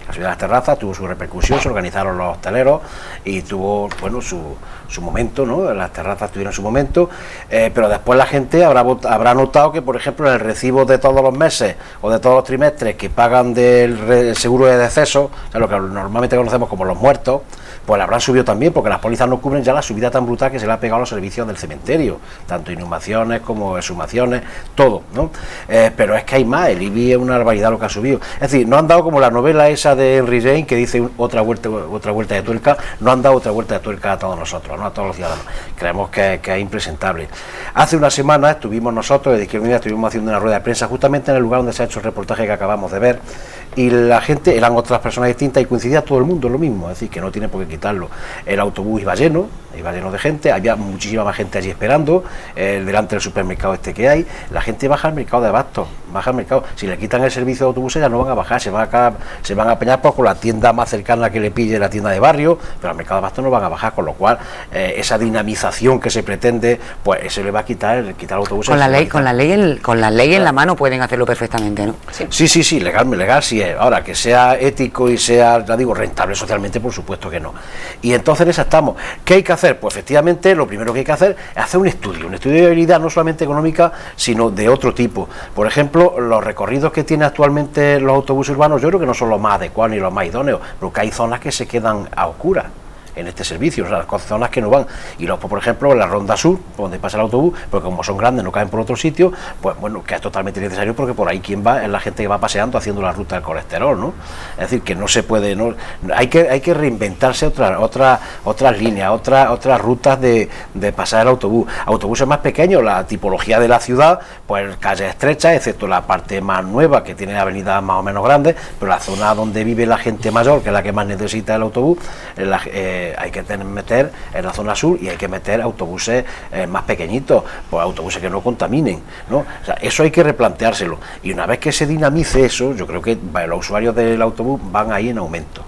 La subida de las terrazas tuvo su repercusión, se organizaron los hosteleros y tuvo, bueno, su momento, ¿no? Las terrazas tuvieron su momento, pero después la gente habrá notado que, por ejemplo, en el recibo de todos los meses o de todos los trimestres que pagan del seguro de deceso, o sea, lo que normalmente conocemos como los muertos, pues la habrán subido también, porque las pólizas no cubren ya la subida tan brutal que se le ha pegado a los servicios del cementerio, tanto inhumaciones como exhumaciones, todo, ¿no? Pero es que hay más, el IBI es una barbaridad lo que ha subido. Es decir, no han dado como la novela esa de Henry James que dice otra vuelta de tuerca, no han dado otra vuelta de tuerca a todos nosotros, ¿no? A todos los ciudadanos. Creemos que es impresentable. Hace una semana estuvimos nosotros, de Izquierda Unida, estuvimos haciendo una rueda de prensa justamente en el lugar donde se ha hecho el reportaje que acabamos de ver, y la gente, eran otras personas distintas y coincidía todo el mundo en lo mismo, es decir, que no tiene por qué quitarlo. El autobús iba lleno de gente, había muchísima más gente allí esperando, delante del supermercado este que hay, la gente baja al mercado de abastos, baja al mercado, si le quitan el servicio de autobuses ya no van a bajar, se van a apañar por la tienda más cercana que le pille, la tienda de barrio, pero al mercado de abastos no van a bajar, con lo cual esa dinamización que se pretende, pues se le va a quitar autobuses. Con la ley en la mano pueden hacerlo perfectamente, ¿no? Sí, legal sí es. Ahora, que sea ético y sea, ya digo, rentable socialmente, por supuesto que no. Y entonces en esa estamos. ¿Qué hay que hacer? Pues efectivamente lo primero que hay que hacer es hacer un estudio de viabilidad, no solamente económica, sino de otro tipo. Por ejemplo, los recorridos que tienen actualmente los autobuses urbanos, yo creo que no son los más adecuados ni los más idóneos, porque hay zonas que se quedan a oscuras en este servicio, o sea, las zonas que no van, y luego, por ejemplo, en la Ronda Sur, donde pasa el autobús, porque como son grandes, no caen por otro sitio, pues bueno, que es totalmente necesario, porque por ahí quien va es la gente que va paseando haciendo la ruta del colesterol, ¿no? Es decir, que no se puede, no, hay que reinventarse otras líneas, otras rutas de pasar el autobús, autobuses más pequeños, la tipología de la ciudad, pues calles estrechas, excepto la parte más nueva, que tiene avenidas más o menos grandes, pero la zona donde vive la gente mayor, que es la que más necesita el autobús, hay que meter en la zona sur, y hay que meter autobuses más pequeñitos, pues autobuses que no contaminen, ¿no? O sea, eso hay que replanteárselo, y una vez que se dinamice eso, yo creo que los usuarios del autobús van ahí en aumento,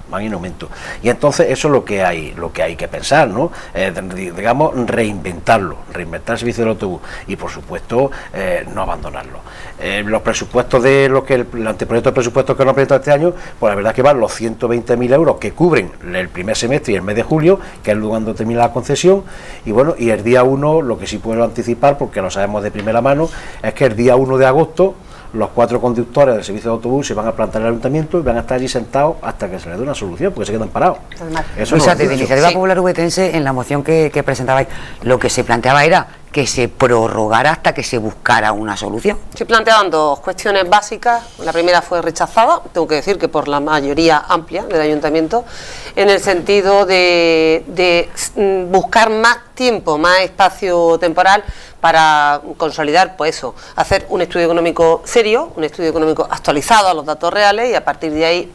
y entonces eso es lo que hay que pensar, ¿no? Digamos, reinventar el servicio del autobús, y por supuesto no abandonarlo. Los presupuestos de lo que el anteproyecto de presupuestos que nos ha presentado este año, pues la verdad es que van los 120.000 euros que cubren el primer semestre y el mes de julio, que es cuando termina la concesión, y bueno, y el día 1, lo que sí puedo anticipar, porque lo sabemos de primera mano, es que el día 1 de agosto los 4 conductores del servicio de autobús se van a plantar en el ayuntamiento y van a estar allí sentados hasta que se les dé una solución, porque se quedan parados. Eso o sea, no desde Iniciativa Popular Ubetense, en la moción que presentabais, lo que se planteaba era que se prorrogara hasta que se buscara una solución. Se planteaban 2 cuestiones básicas. La primera fue rechazada, tengo que decir que por la mayoría amplia del ayuntamiento, en el sentido de buscar más tiempo, más espacio temporal para consolidar, pues eso, hacer un estudio económico serio, un estudio económico actualizado a los datos reales y a partir de ahí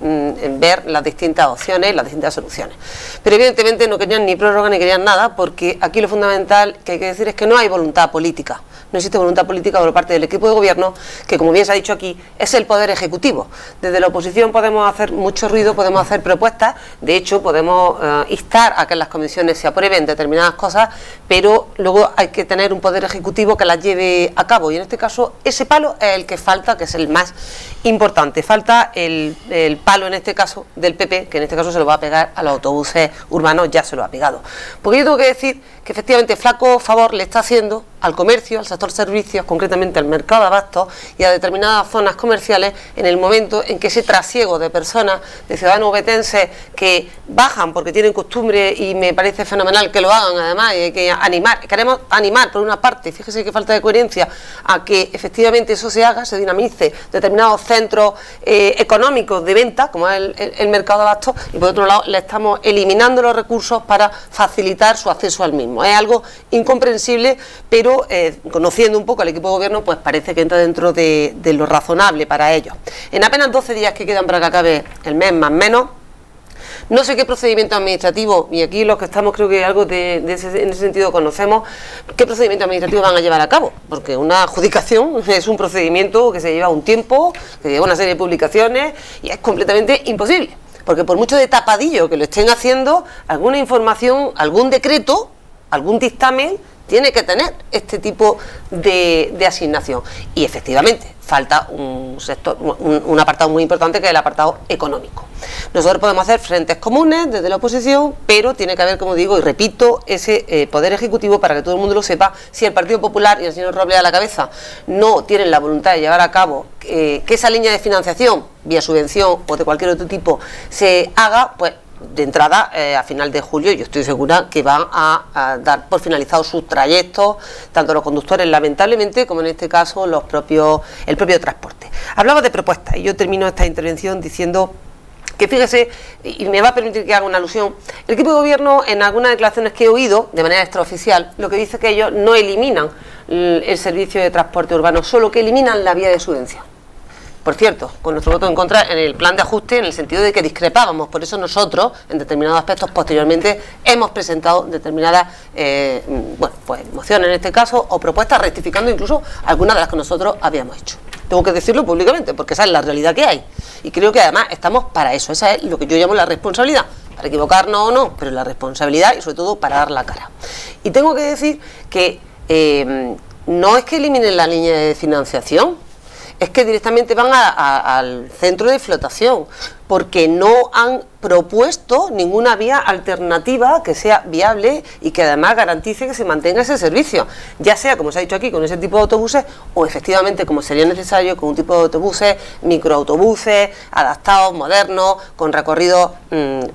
ver las distintas opciones, las distintas soluciones. Pero evidentemente no querían ni prórroga ni querían nada, porque aquí lo fundamental que hay que decir es que no hay voluntad política. No existe voluntad política por parte del equipo de gobierno, que como bien se ha dicho aquí, es el poder ejecutivo. Desde la oposición podemos hacer mucho ruido, podemos hacer propuestas, de hecho podemos instar a que en las comisiones se aprueben determinadas cosas, pero luego hay que tener un poder ejecutivo que las lleve a cabo, y en este caso ese palo es el que falta, que es el más importante. Falta el palo en este caso del PP, que en este caso se lo va a pegar a los autobuses urbanos, ya se lo ha pegado. Porque yo tengo que decir que efectivamente flaco favor le está haciendo al comercio, al sector servicios, concretamente al mercado de abastos y a determinadas zonas comerciales, en el momento en que ese trasiego de personas, de ciudadanos ubetenses que bajan porque tienen costumbre, y me parece fenomenal que lo hagan además, y hay que animar, queremos animar por una parte, fíjese que falta de coherencia, a que efectivamente eso se haga, se dinamice determinados centros económicos de venta, como es el mercado de abastos, y por otro lado le estamos eliminando los recursos para facilitar su acceso al mismo. Es algo incomprensible, pero conociendo un poco al equipo de gobierno, pues parece que entra dentro de lo razonable para ellos. En apenas 12 días que quedan para que acabe el mes, más o menos, no sé qué procedimiento administrativo, y aquí los que estamos creo que algo en ese sentido conocemos, qué procedimiento administrativo van a llevar a cabo, porque una adjudicación es un procedimiento que se lleva un tiempo, que lleva una serie de publicaciones, y es completamente imposible, porque por mucho de tapadillo que lo estén haciendo, alguna información, algún decreto, algún dictamen tiene que tener este tipo de asignación. Y efectivamente falta un sector, un apartado muy importante, que es el apartado económico. Nosotros podemos hacer frentes comunes desde la oposición, pero tiene que haber, como digo y repito, ese poder ejecutivo para que todo el mundo lo sepa. Si el Partido Popular y el señor Robles a la cabeza no tienen la voluntad de llevar a cabo que esa línea de financiación, vía subvención o de cualquier otro tipo, se haga, pues de entrada, a final de julio, yo estoy segura que van a dar por finalizados sus trayectos, tanto los conductores, lamentablemente, como en este caso el propio transporte. Hablaba de propuestas, y yo termino esta intervención diciendo que, fíjese, y me va a permitir que haga una alusión, el equipo de gobierno, en algunas declaraciones que he oído de manera extraoficial, lo que dice es que ellos no eliminan el servicio de transporte urbano, solo que eliminan la vía de subvención. Por cierto, con nuestro voto en contra en el plan de ajuste, en el sentido de que discrepábamos, por eso nosotros, en determinados aspectos, posteriormente hemos presentado determinadas mociones en este caso, o propuestas rectificando incluso algunas de las que nosotros habíamos hecho. Tengo que decirlo públicamente, porque esa es la realidad que hay, y creo que además estamos para eso. Esa es lo que yo llamo la responsabilidad, para equivocarnos o no, pero la responsabilidad, y sobre todo para dar la cara. Y tengo que decir que no es que eliminen la línea de financiación, es que directamente van al centro de flotación, porque no han propuesto ninguna vía alternativa que sea viable y que además garantice que se mantenga ese servicio, ya sea, como se ha dicho aquí, con ese tipo de autobuses, o efectivamente, como sería necesario, con un tipo de autobuses, microautobuses, adaptados, modernos, con recorridos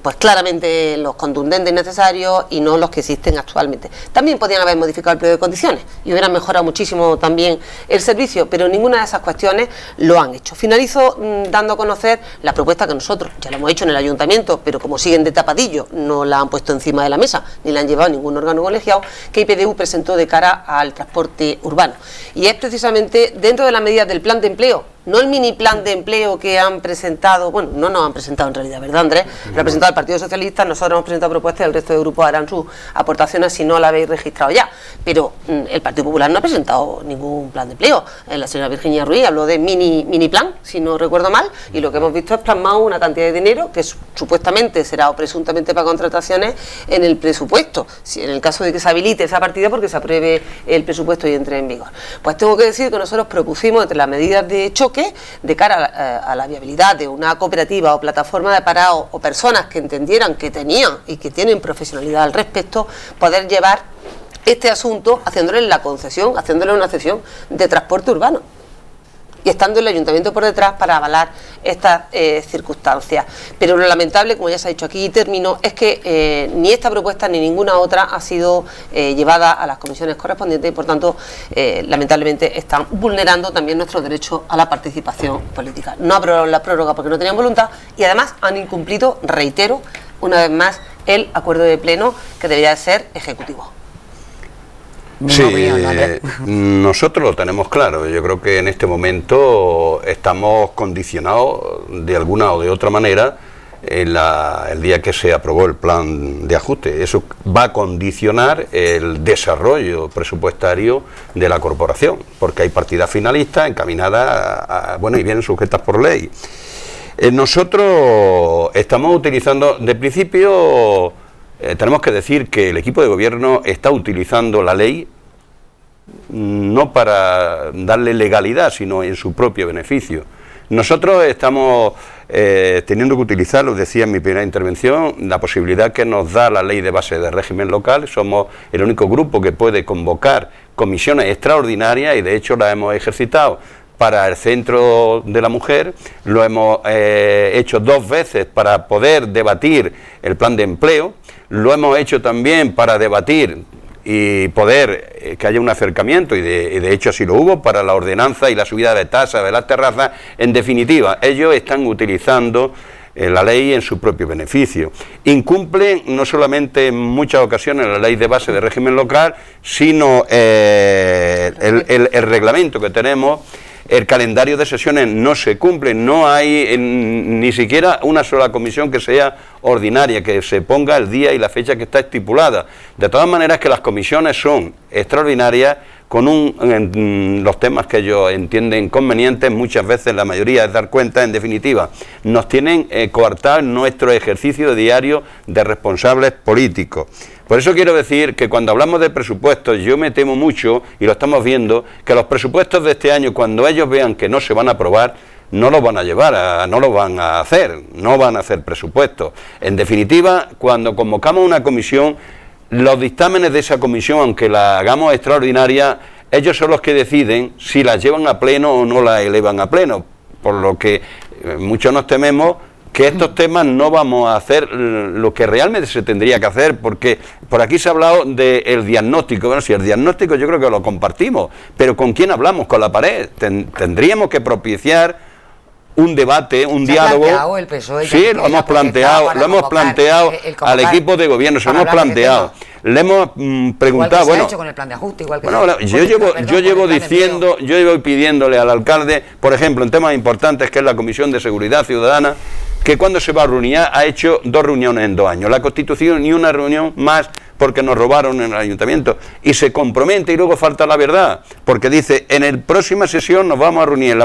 pues claramente los contundentes necesarios y no los que existen actualmente. También podrían haber modificado el pliego de condiciones y hubieran mejorado muchísimo también el servicio, pero ninguna de esas cuestiones lo han hecho. Finalizo dando a conocer la propuesta que nosotros ya lo hemos hecho en el ayuntamiento, pero como siguen de tapadillo, no la han puesto encima de la mesa, ni la han llevado a ningún órgano colegiado, que IPDU presentó de cara al transporte urbano. Y es precisamente dentro de las medidas del plan de empleo, no el mini plan de empleo que han presentado, bueno, no nos han presentado en realidad, ¿verdad, Andrés? Lo ha presentado el Partido Socialista, nosotros hemos presentado propuestas y el resto de grupos harán sus aportaciones si no la habéis registrado ya. Pero el Partido Popular no ha presentado ningún plan de empleo. La señora Virginia Ruiz habló de mini plan, si no recuerdo mal, y lo que hemos visto es plasmado una cantidad de dinero que supuestamente será o presuntamente para contrataciones en el presupuesto, si en el caso de que se habilite esa partida porque se apruebe el presupuesto y entre en vigor. Pues tengo que decir que nosotros propusimos entre las medidas de choque de cara a la viabilidad de una cooperativa o plataforma de parados o personas que entendieran que tenían y que tienen profesionalidad al respecto, poder llevar este asunto haciéndole la concesión, haciéndole una cesión de transporte urbano. y estando el ayuntamiento por detrás para avalar estas circunstancias. Pero lo lamentable, como ya se ha dicho aquí y termino, es que ni esta propuesta ni ninguna otra ha sido llevada a las comisiones correspondientes y por tanto lamentablemente están vulnerando también nuestro derecho a la participación política. No aprobaron la prórroga porque no tenían voluntad y además han incumplido, reitero, una vez más el acuerdo de pleno que debería ser ejecutivo. Sí, nosotros lo tenemos claro. Yo creo que en este momento estamos condicionados de alguna o de otra manera el día que se aprobó el plan de ajuste. Eso va a condicionar el desarrollo presupuestario de la corporación, porque hay partidas finalistas encaminadas y vienen sujetas por ley. Nosotros estamos utilizando, de principio, tenemos que decir que el equipo de gobierno está utilizando la ley no para darle legalidad, sino en su propio beneficio. Nosotros estamos teniendo que utilizar, lo decía en mi primera intervención, la posibilidad que nos da la ley de base de régimen local. Somos el único grupo que puede convocar comisiones extraordinarias y de hecho las hemos ejercitado para el Centro de la Mujer, lo hemos hecho 2 veces para poder debatir el plan de empleo, lo hemos hecho también para debatir y poder que haya un acercamiento, y de hecho así lo hubo, para la ordenanza y la subida de tasas de las terrazas. En definitiva, ellos están utilizando la ley en su propio beneficio. Incumplen no solamente en muchas ocasiones la ley de base de régimen local, sino el reglamento que tenemos. El calendario de sesiones no se cumple, no hay ni siquiera una sola comisión que sea ordinaria, que se ponga el día y la fecha que está estipulada. De todas maneras, que las comisiones son extraordinarias con los temas que ellos entienden convenientes, muchas veces la mayoría es dar cuenta. En definitiva, nos tienen coartado nuestro ejercicio diario de responsables políticos. Por eso quiero decir que cuando hablamos de presupuestos, yo me temo mucho, y lo estamos viendo, que los presupuestos de este año, cuando ellos vean que no se van a aprobar, no los van a llevar, no los van a hacer, no van a hacer presupuestos. En definitiva, cuando convocamos una comisión, los dictámenes de esa comisión, aunque la hagamos extraordinaria, ellos son los que deciden si las llevan a pleno o no las elevan a pleno, por lo que muchos nos tememos que estos temas no vamos a hacer lo que realmente se tendría que hacer, porque por aquí se ha hablado del diagnóstico. Bueno, si el diagnóstico yo creo que lo compartimos, pero ¿con quién hablamos? Con la pared. Tendríamos que propiciar un debate, un diálogo. El PSOE, sí, lo hemos planteado al equipo de gobierno, se lo hemos planteado. Le hemos preguntado, igual que se ha hecho con el plan de ajuste, igual que yo llevo pidiéndole al alcalde, por ejemplo, en temas importantes que es la Comisión de Seguridad Ciudadana, que cuando se va a reunir, ha hecho 2 reuniones en 2 años, la Constitución ni una reunión más, porque nos robaron en el ayuntamiento, y se compromete y luego falta la verdad, porque dice, en la próxima sesión nos vamos a reunir,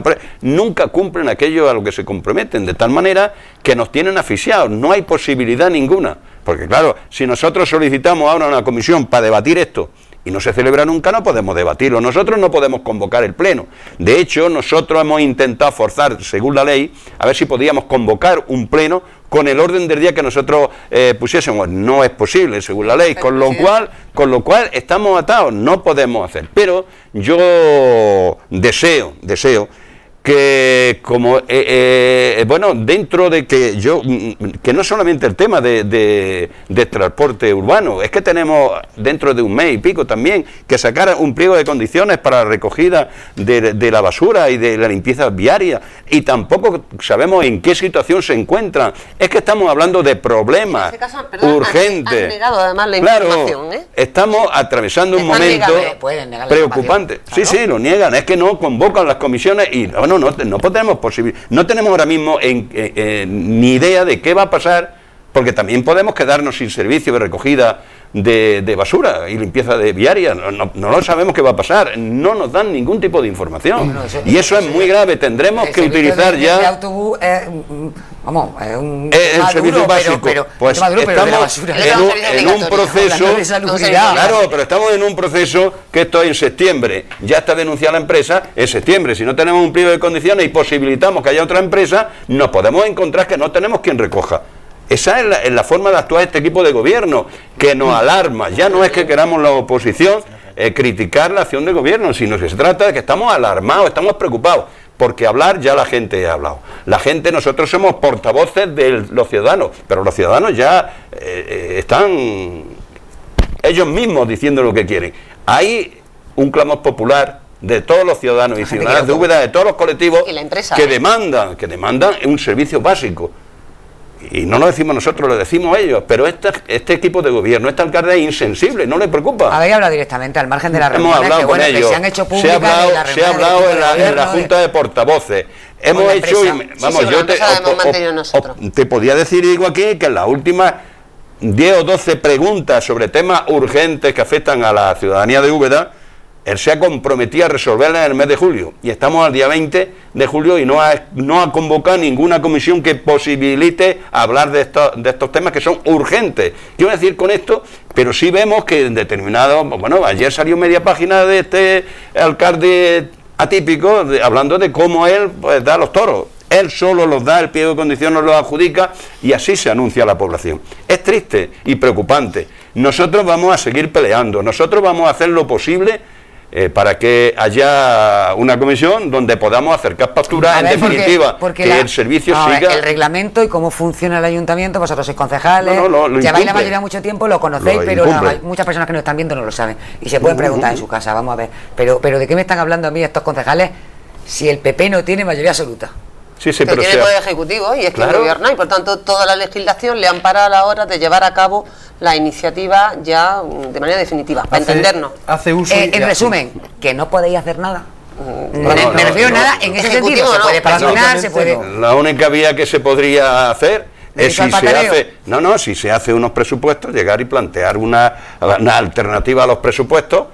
nunca cumplen aquello a lo que se comprometen, de tal manera que nos tienen asfixiados, no hay posibilidad ninguna, porque claro, si nosotros solicitamos ahora una comisión para debatir esto, y no se celebra nunca, no podemos debatirlo. Nosotros no podemos convocar el pleno. De hecho, nosotros hemos intentado forzar, según la ley, a ver si podíamos convocar un pleno con el orden del día que nosotros pusiésemos. No es posible, según la ley, con lo cual estamos atados, no podemos hacer. Pero yo deseo que como dentro de que no solamente el tema de transporte urbano, es que tenemos dentro de un mes y pico también que sacar un pliego de condiciones para la recogida de la basura y de la limpieza viaria, y tampoco sabemos en qué situación se encuentran. Es que estamos hablando de problemas urgentes. Han negado además la información, ¿eh? Estamos atravesando un momento preocupante. Claro. Sí, lo niegan, es que no convocan las comisiones y no podemos no tenemos ahora mismo ni idea de qué va a pasar, porque también podemos quedarnos sin servicio de recogida de basura y limpieza de viaria, no lo sabemos qué va a pasar, no nos dan ningún tipo de información, y eso es muy grave. Tendremos que utilizar ya el autobús, un el servicio básico, pues estamos en un proceso, claro, pero estamos en un proceso que esto en septiembre, ya está denunciada la empresa, en septiembre, si no tenemos un pliego de condiciones y posibilitamos que haya otra empresa, nos podemos encontrar que no tenemos quien recoja. Esa es la forma de actuar este equipo de gobierno, que nos alarma. Ya no es que queramos la oposición criticar la acción del gobierno, sino que se trata de que estamos alarmados, estamos preocupados. porque hablar ya la gente ha hablado. La gente, nosotros somos portavoces de los ciudadanos, pero los ciudadanos ya están ellos mismos diciendo lo que quieren. Hay un clamor popular de todos los ciudadanos y ciudadanas de Úbeda, de todos los colectivos que demandan un servicio básico. Y no lo decimos nosotros, lo decimos ellos, pero este equipo de gobierno, este alcalde es insensible, no le preocupa. Habéis hablado directamente, al margen de la reunión. Hemos hablado con ellos, se han hecho se ha hablado en la Junta de Portavoces, hemos hecho, te podía decir, digo aquí, que en las últimas 10 o 12 preguntas sobre temas urgentes que afectan a la ciudadanía de Úbeda, él se ha comprometido a resolverlas en el mes de julio, y estamos al día 20 de julio y no ha convocado ninguna comisión que posibilite hablar de estos temas que son urgentes. Quiero decir con esto, pero sí vemos que en determinados, bueno, ayer salió media página de este alcalde atípico, hablando de cómo él pues, da los toros. Él solo los da, el pliego de condiciones los adjudica y así se anuncia a la población. Es triste y preocupante. Nosotros vamos a seguir peleando, nosotros vamos a hacer lo posible para que haya una comisión donde podamos acercar facturas, en definitiva, que el servicio siga. El reglamento y cómo funciona el ayuntamiento, vosotros sois concejales, lleváis la mayoría mucho tiempo, lo conocéis, pero muchas personas que nos están viendo no lo saben y se pueden preguntar en su casa, vamos a ver, pero ¿de qué me están hablando a mí estos concejales si el PP no tiene mayoría absoluta? Sí, pero tiene poder ejecutivo y es que gobierna, y por tanto toda la legislación le ampara a la hora de llevar a cabo la iniciativa ya de manera definitiva, para entendernos. En resumen, que no podéis hacer nada. Me refiero a nada en ese sentido, se puede patrocinar, se puede... La única vía que se podría hacer es si se hace unos presupuestos, llegar y plantear una alternativa a los presupuestos.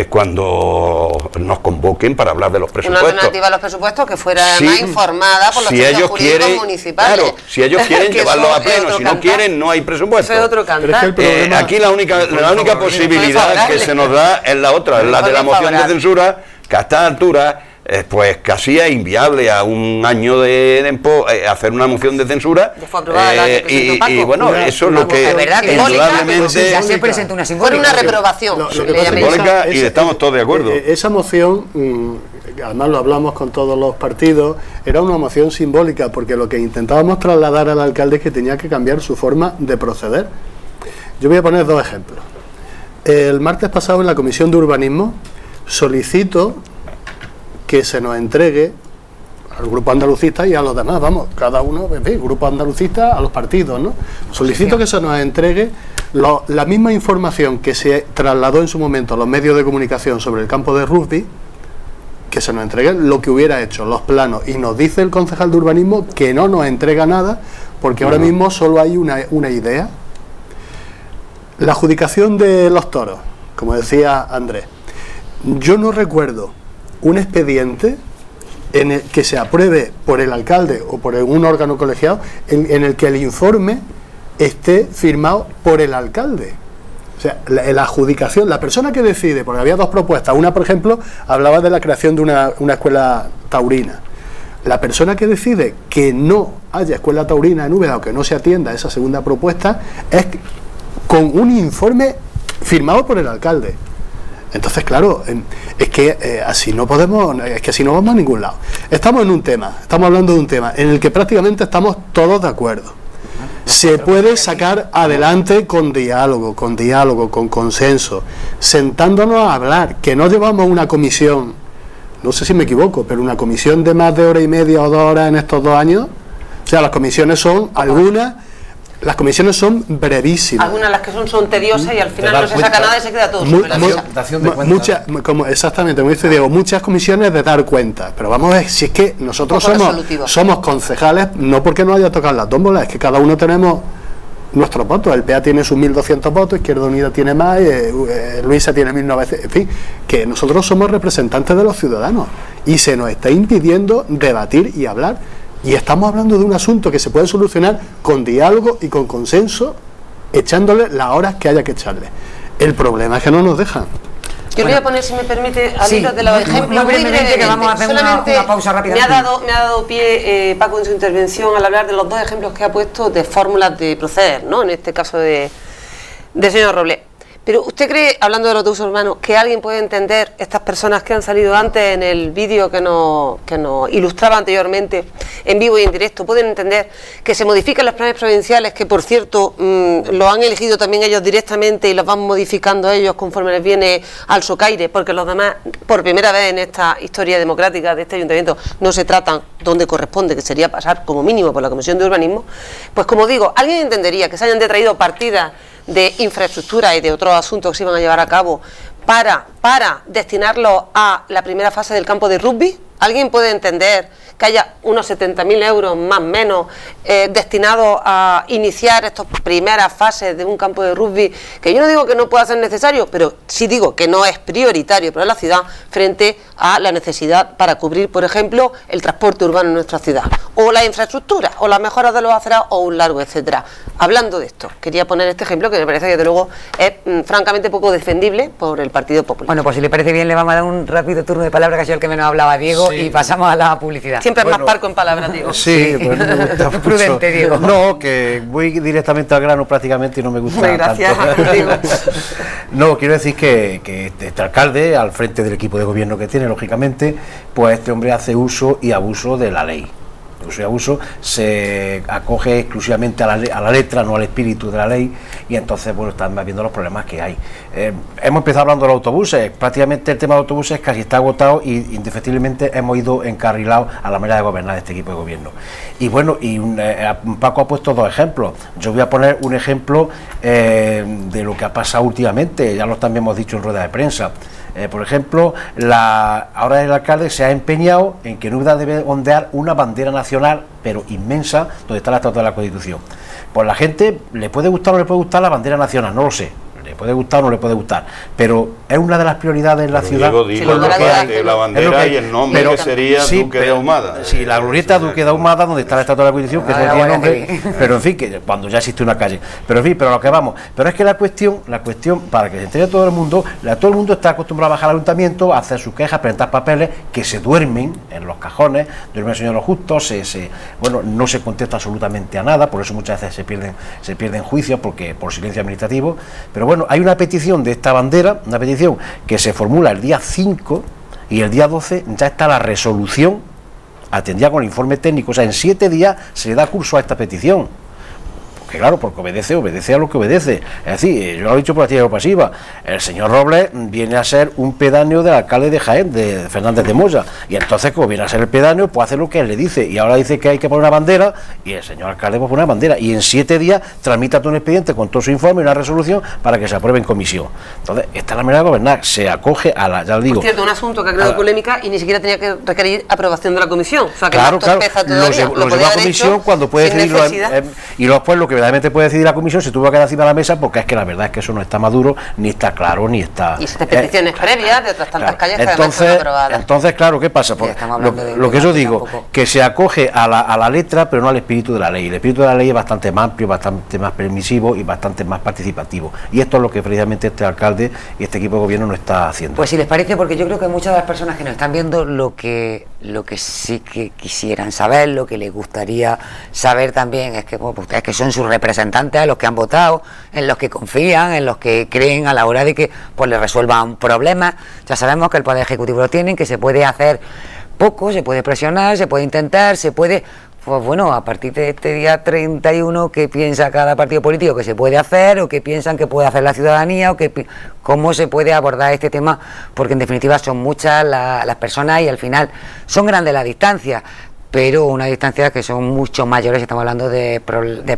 Cuando nos convoquen para hablar de los presupuestos. Una alternativa a los presupuestos que fuera más informada por los servicios jurídicos municipales. Claro, si ellos quieren llevarlo a pleno, si no quieren, no hay presupuesto. Eso es otro cantar. Aquí la única posibilidad que se nos da es la otra, es la de la moción de censura, que a esta altura pues casi es inviable a un año de hacer una moción de censura. Y bueno, eso es lo que indudablemente ya se presenta una simbólica. Fue una reprobación. Simbólica y estamos todos de acuerdo. Esa moción, además lo hablamos con todos los partidos, era una moción simbólica porque lo que intentábamos trasladar al alcalde es que tenía que cambiar su forma de proceder. Yo voy a poner 2 ejemplos. El martes pasado en la Comisión de Urbanismo solicito que se nos entregue al grupo andalucista y a los demás, vamos, cada uno, en fin, grupo andalucista a los partidos, ¿no? Solicito que se nos entregue la misma información que se trasladó en su momento a los medios de comunicación sobre el campo de rugby, que se nos entregue lo que hubiera hecho, los planos, y nos dice el concejal de urbanismo que no nos entrega nada porque ahora mismo solo hay una idea. La adjudicación de los toros, como decía Andrés, yo no recuerdo un expediente en el que se apruebe por el alcalde o por un órgano colegiado en el que el informe esté firmado por el alcalde. O sea, la adjudicación, la persona que decide, porque había 2 propuestas, una por ejemplo hablaba de la creación de una escuela taurina. La persona que decide que no haya escuela taurina en Úbeda o que no se atienda a esa segunda propuesta es con un informe firmado por el alcalde. Entonces, claro, es que así no podemos, es que así no vamos a ningún lado. Estamos hablando de un tema en el que prácticamente estamos todos de acuerdo. Se puede sacar adelante con diálogo, con consenso, sentándonos a hablar, que no llevamos una comisión, no sé si me equivoco, pero una comisión de más de hora y media o 2 horas en estos 2 años. O sea, las comisiones son las comisiones son brevísimas. Algunas las que son tediosas y al final no se saca nada y se queda todo sobre la mesa. Exactamente, como dice Diego, muchas comisiones de dar cuenta. Pero vamos a ver, si es que nosotros somos concejales, no porque nos haya tocado la tómbola, es que cada uno tenemos nuestros votos. El PA tiene sus 1.200 votos, Izquierda Unida tiene más, Luisa tiene 1.900, en fin, que nosotros somos representantes de los ciudadanos y se nos está impidiendo debatir y hablar. Y estamos hablando de un asunto que se puede solucionar con diálogo y con consenso, echándole las horas que haya que echarle. El problema es que no nos dejan. Yo le voy a poner, si me permite, al hilo de los ejemplos, muy brevemente, que vamos a hacer una pausa rápida. Me ha dado pie Paco en su intervención al hablar de los 2 ejemplos que ha puesto de fórmulas de proceder, ¿no? En este caso de señor Robles. Pero ¿usted cree, hablando de los autobuses urbanos, que alguien puede entender, estas personas que han salido antes en el vídeo que nos ilustraba anteriormente, en vivo y en directo, pueden entender que se modifican los planes provinciales, que por cierto los han elegido también ellos directamente y los van modificando ellos conforme les viene al socaire, porque los demás, por primera vez en esta historia democrática de este ayuntamiento, no se tratan donde corresponde, que sería pasar como mínimo por la Comisión de Urbanismo? Pues como digo, alguien entendería que se hayan detraído partidas de infraestructura y de otros asuntos que se iban a llevar a cabo para destinarlo a la primera fase del campo de rugby. ¿Alguien puede entender que haya unos 70.000 euros más o menos destinados a iniciar estas primeras fases de un campo de rugby, que yo no digo que no pueda ser necesario, pero sí digo que no es prioritario para la ciudad frente a la necesidad para cubrir, por ejemplo, el transporte urbano en nuestra ciudad, o la infraestructura, o las mejoras de los acerados, o un largo etcétera? Hablando de esto, quería poner este ejemplo que me parece que desde luego es francamente poco defendible por el Partido Popular. Bueno, pues si le parece bien, le vamos a dar un rápido turno de palabra, que ha sido el que menos hablaba Diego, y pasamos a la publicidad. Siempre es más parco en palabras, Diego. Sí, pues no me gusta mucho. Prudente, Diego. No, que voy directamente al grano prácticamente y no me gusta Gracias, tanto. Diego. No, quiero decir que este alcalde, al frente del equipo de gobierno que tiene, lógicamente, pues este hombre hace uso y abuso de la ley. Uso y abuso se acoge exclusivamente a la letra, no al espíritu de la ley, y entonces, bueno, están viendo los problemas que hay. Hemos empezado hablando de los autobuses, prácticamente el tema de los autobuses casi está agotado y indefectiblemente hemos ido encarrilados a la manera de gobernar de este equipo de gobierno. Y bueno, Paco ha puesto dos ejemplos. Yo voy a poner un ejemplo de lo que ha pasado últimamente, ya lo también hemos dicho en rueda de prensa. Por ejemplo, ahora el alcalde se ha empeñado en que en Úbeda debe ondear una bandera nacional, pero inmensa, donde está la Estatua de la Constitución. Pues la gente le puede gustar o no le puede gustar la bandera nacional, no lo sé. Le puede gustar o no le puede gustar, pero es una de las prioridades de la ciudad. Digo, la bandera y el nombre, que sería Duque de Ahumada. Sí, la glorieta Duque de Ahumada, donde está la Estatua de la Constitución, que no tiene nombre, pero en fin, que cuando ya existe una calle. Pero en fin, pero a lo que vamos. Pero es que la cuestión, para que se entere todo el mundo está acostumbrado a bajar al ayuntamiento, a hacer sus quejas, presentar papeles que se duermen en los cajones, duerme el señor los justos, bueno, no se contesta absolutamente a nada, por eso muchas veces se pierden juicios por silencio administrativo. Pero bueno, hay una petición de esta bandera, una petición que se formula el día 5 y el día 12 ya está la resolución atendida con el informe técnico, o sea, en 7 días se le da curso a esta petición. Porque claro, porque obedece a lo que obedece. Es decir, yo lo he dicho por activa y por pasiva, el señor Robles viene a ser un pedáneo del alcalde de Jaén, de Fernández de Moya, y entonces como viene a ser el pedáneo, pues hace lo que él le dice, y ahora dice que hay que poner una bandera, y el señor alcalde pues pone una bandera, y en 7 días tramita todo un expediente con todo su informe y una resolución para que se apruebe en comisión. Entonces, esta es la manera de gobernar, se acoge a la, ya lo digo... Por cierto, un asunto que ha creado polémica y ni siquiera tenía que requerir aprobación de la comisión. O sea, que claro, lo lleva a comisión cuando puede decidirlo, y después lo que verdaderamente puede decidir la comisión se tuvo que quedar encima de la mesa, porque es que la verdad es que eso no está maduro, ni está claro, ni está... Y estas peticiones previas de otras tantas calles que además están aprobadas. Entonces, claro, ¿qué pasa? Pues, lo que yo digo, que se acoge a la letra, pero no al espíritu de la ley. El espíritu de la ley es bastante más amplio, bastante más permisivo y bastante más participativo. Y esto es lo que precisamente este alcalde y este equipo de gobierno no está haciendo. Pues si les parece, porque yo creo que muchas de las personas que nos están viendo lo que sí que quisieran saber, lo que les gustaría saber también es que, bueno, pues, es que son sus representantes, a los que han votado, en los que confían, en los que creen a la hora de que pues les resuelvan problemas. Ya sabemos que el Poder Ejecutivo lo tienen, que se puede hacer poco, se puede presionar, se puede intentar, se puede... Pues bueno, a partir de este día 31, ¿qué piensa cada partido político que se puede hacer, o qué piensan que puede hacer la ciudadanía, o cómo se puede abordar este tema? Porque en definitiva son muchas las personas y al final son grandes las distancias, pero unas distancias que son mucho mayores. Estamos hablando de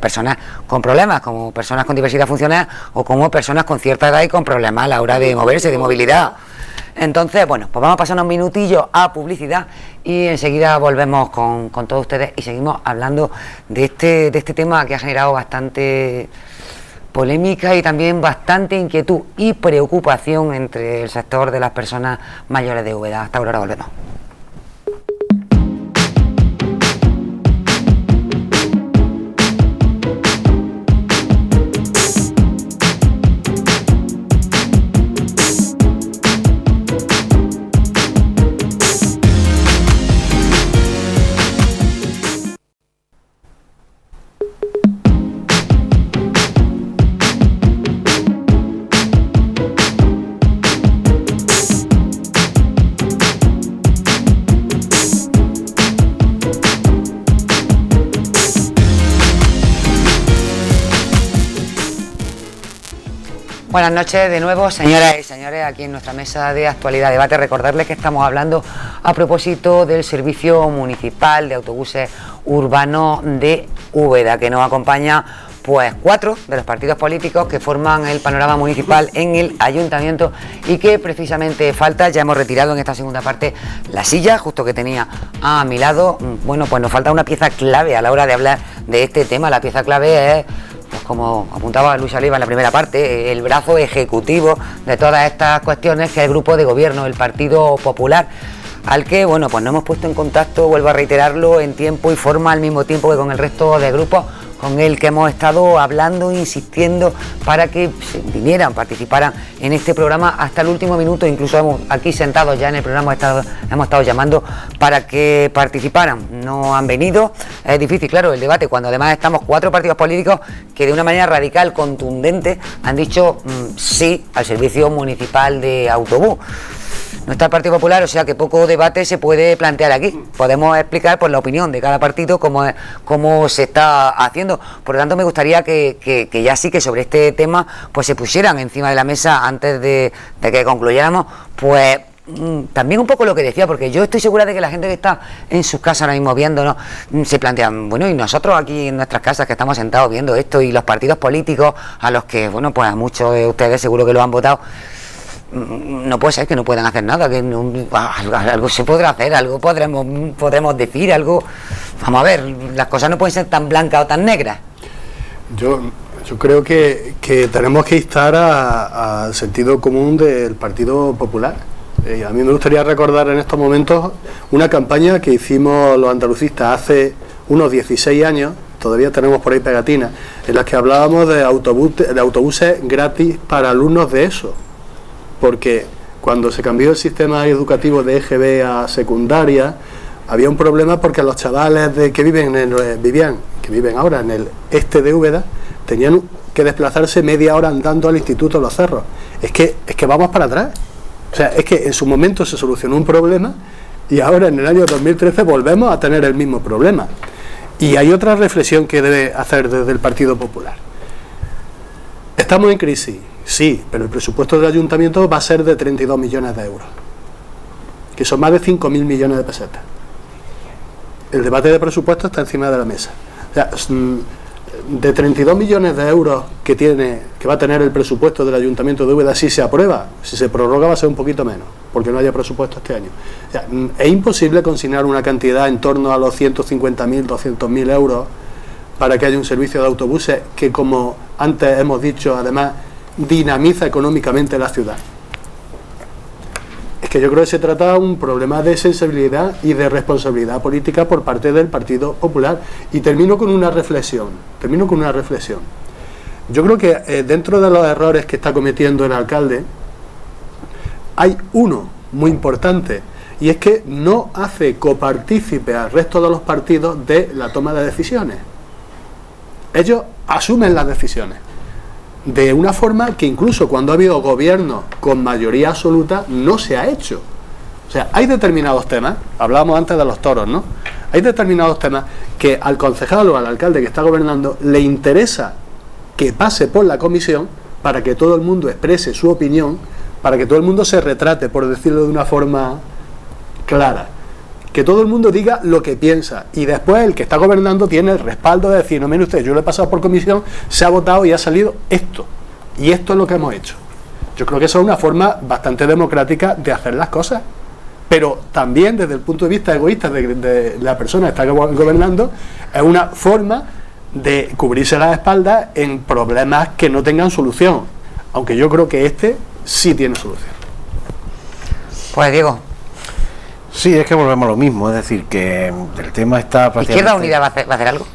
personas con problemas, como personas con diversidad funcional o como personas con cierta edad y con problemas a la hora de moverse, de movilidad. Entonces, bueno, pues vamos a pasar unos minutillos a publicidad y enseguida volvemos con todos ustedes y seguimos hablando de este tema que ha generado bastante polémica y también bastante inquietud y preocupación entre el sector de las personas mayores de Úbeda. Hasta ahora volvemos. Buenas noches de nuevo, señoras y señores, aquí en nuestra mesa de actualidad debate. Recordarles que estamos hablando a propósito del servicio municipal de autobuses urbanos de Úbeda, que nos acompaña pues 4 de los partidos políticos que forman el panorama municipal en el ayuntamiento y que precisamente falta. Ya hemos retirado en esta segunda parte la silla justo que tenía a mi lado. Bueno, pues nos falta una pieza clave a la hora de hablar de este tema. La pieza clave es, pues como apuntaba Luis Oliva en la primera parte, el brazo ejecutivo de todas estas cuestiones, que es el grupo de gobierno, el Partido Popular, al que, bueno, pues nos hemos puesto en contacto, vuelvo a reiterarlo, en tiempo y forma, al mismo tiempo que con el resto de grupos con el que hemos estado hablando, insistiendo para que vinieran, participaran en este programa hasta el último minuto. Incluso hemos, aquí sentados ya en el programa hemos estado llamando para que participaran. No han venido. Es difícil, claro, el debate, cuando además estamos 4 partidos políticos que de una manera radical, contundente, han dicho sí al servicio municipal de autobús. No está el Partido Popular, o sea que poco debate se puede plantear aquí. Podemos explicar pues la opinión de cada partido, cómo se está haciendo. Por lo tanto, me gustaría que ya sí que sobre este tema pues se pusieran encima de la mesa antes de que concluyéramos, pues también un poco lo que decía, porque yo estoy segura de que la gente que está en sus casas ahora mismo viéndonos se plantean, bueno, y nosotros aquí en nuestras casas que estamos sentados viendo esto, y los partidos políticos a los que, bueno, pues a muchos de ustedes seguro que lo han votado, no puede ser que no puedan hacer nada, que algo se podrá hacer, algo podremos decir, algo. Vamos a ver, las cosas no pueden ser tan blancas o tan negras. Yo creo que tenemos que instar al sentido común del Partido Popular. A mí me gustaría recordar en estos momentos una campaña que hicimos los andalucistas hace unos 16 años, todavía tenemos por ahí pegatinas, en las que hablábamos de autobuses gratis para alumnos de ESO. Porque cuando se cambió el sistema educativo de EGB a secundaria, había un problema porque los chavales que viven ahora en el este de Úbeda tenían que desplazarse media hora andando al Instituto Los Cerros. Es que vamos para atrás. O sea, es que en su momento se solucionó un problema y ahora en el año 2013 volvemos a tener el mismo problema. Y hay otra reflexión que debe hacer desde el Partido Popular. Estamos en crisis. Sí, pero el presupuesto del ayuntamiento va a ser de 32 millones de euros, que son más de 5.000 millones de pesetas. El debate de presupuesto está encima de la mesa. O sea, de 32 millones de euros que va a tener el presupuesto del ayuntamiento de Úbeda, si se aprueba, si se prorroga va a ser un poquito menos, porque no haya presupuesto este año. O sea, es imposible consignar una cantidad en torno a los 150.000, 200.000 euros para que haya un servicio de autobuses que, como antes hemos dicho, además dinamiza económicamente la ciudad. Es que yo creo que se trata de un problema de sensibilidad y de responsabilidad política por parte del Partido Popular. Y termino con una reflexión. Yo creo que dentro de los errores que está cometiendo el alcalde hay uno muy importante, y es que no hace copartícipe al resto de los partidos de la toma de decisiones. Ellos asumen las decisiones de una forma que incluso cuando ha habido gobierno con mayoría absoluta no se ha hecho. O sea, hay determinados temas, hablábamos antes de los toros, ¿no? Hay determinados temas que al concejal o al alcalde que está gobernando le interesa que pase por la comisión para que todo el mundo exprese su opinión, para que todo el mundo se retrate, por decirlo de una forma clara, que todo el mundo diga lo que piensa, y después el que está gobernando tiene el respaldo de decir, no, mire usted, yo lo he pasado por comisión, se ha votado y ha salido esto, y esto es lo que hemos hecho. Yo creo que eso es una forma bastante democrática de hacer las cosas, pero también desde el punto de vista egoísta de la persona que está gobernando, es una forma de cubrirse las espaldas en problemas que no tengan solución, aunque yo creo que este sí tiene solución. Pues Diego. Sí, es que volvemos a lo mismo, es decir, que el tema está prácticamente... ¿Izquierda Unida va a hacer algo?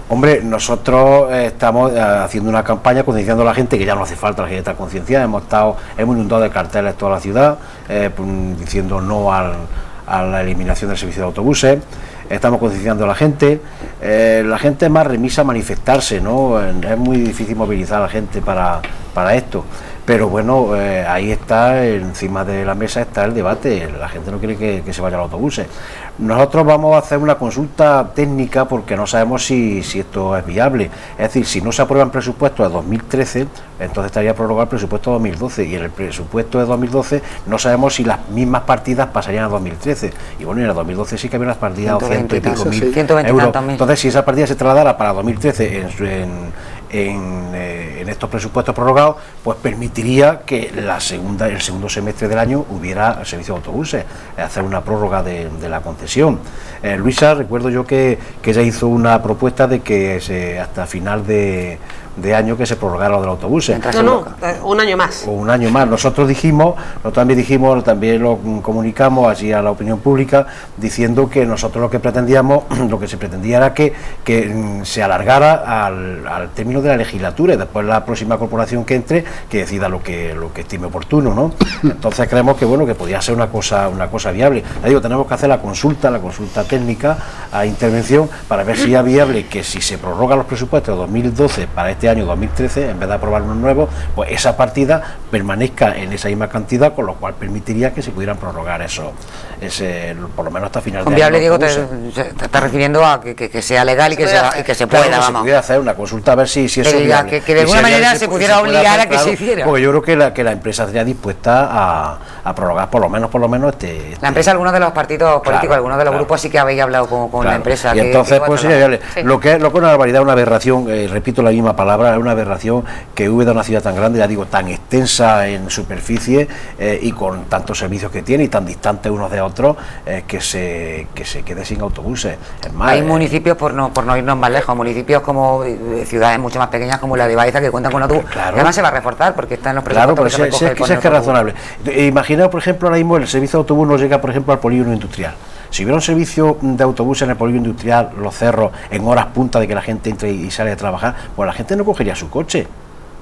Hombre, nosotros estamos haciendo una campaña concienciando a la gente que ya no hace falta la gente está concienciada. Hemos inundado de carteles toda la ciudad diciendo no a la eliminación del servicio de autobuses. Estamos concienciando a la gente es más remisa a manifestarse, ¿no? Es muy difícil movilizar a la gente para esto. Pero bueno, ahí está, encima de la mesa está el debate. La gente no quiere que se vayan los autobuses. Nosotros vamos a hacer una consulta técnica porque no sabemos si esto es viable. Es decir, si no se aprueban presupuestos de 2013, entonces estaría prorrogado el presupuesto de 2012, y en el presupuesto de 2012 no sabemos si las mismas partidas pasarían a 2013. Y bueno, en el 2012 sí que había unas partidas de 100 y pico mil euros. Entonces, si esa partida se trasladara para 2013 en estos presupuestos prorrogados, pues permitiría que el segundo semestre del año hubiera servicio de autobuses, hacer una prórroga de la concesión. Luisa, recuerdo yo que ella hizo una propuesta de que hasta final de año que se prorrogara lo del autobús. Un año más. O un año más. Nosotros también lo comunicamos allí a la opinión pública, diciendo que nosotros lo que se pretendía era que se alargara al término de la legislatura, y después la próxima corporación que entre que decida lo que estime oportuno, ¿no? Entonces creemos que podía ser una cosa viable. Ya digo, tenemos que hacer la consulta técnica a intervención para ver si es viable que, si se prorrogan los presupuestos de 2012 para este año 2013, en vez de aprobar unos nuevos, pues esa partida permanezca en esa misma cantidad, con lo cual permitiría que se pudieran prorrogar por lo menos hasta final de año. Viable, Diego, te estás refiriendo a que sea legal y que se pueda, claro, se pudiera hacer una consulta a ver si eso es viable. Que de alguna manera se pudiera obligar a que se hiciera. Porque yo creo que la empresa estaría dispuesta a prorrogar por lo menos la empresa, algunos de los partidos políticos, algunos de los grupos sí que habéis hablado con la empresa. Y entonces pues sería viable. Lo que es una barbaridad, una aberración, repito la misma palabra, es una aberración que Úbeda, una ciudad tan grande, ya digo, tan extensa en superficie, y con tantos servicios que tiene y tan distantes unos de otros, que se quede sin autobuses. Es más, hay municipios, por no irnos más lejos, municipios como ciudades mucho más pequeñas como la de Baeza, que cuentan con autobús. Claro. Además se va a reforzar porque está en los presupuestos. Claro, pero es que es razonable. Imaginaos, por ejemplo, ahora mismo el servicio de autobús no llega, por ejemplo, al polígono industrial. Si hubiera un servicio de autobús en el polígono industrial, Los Cerros, en horas punta de que la gente entre y sale a trabajar, pues la gente no cogería su coche.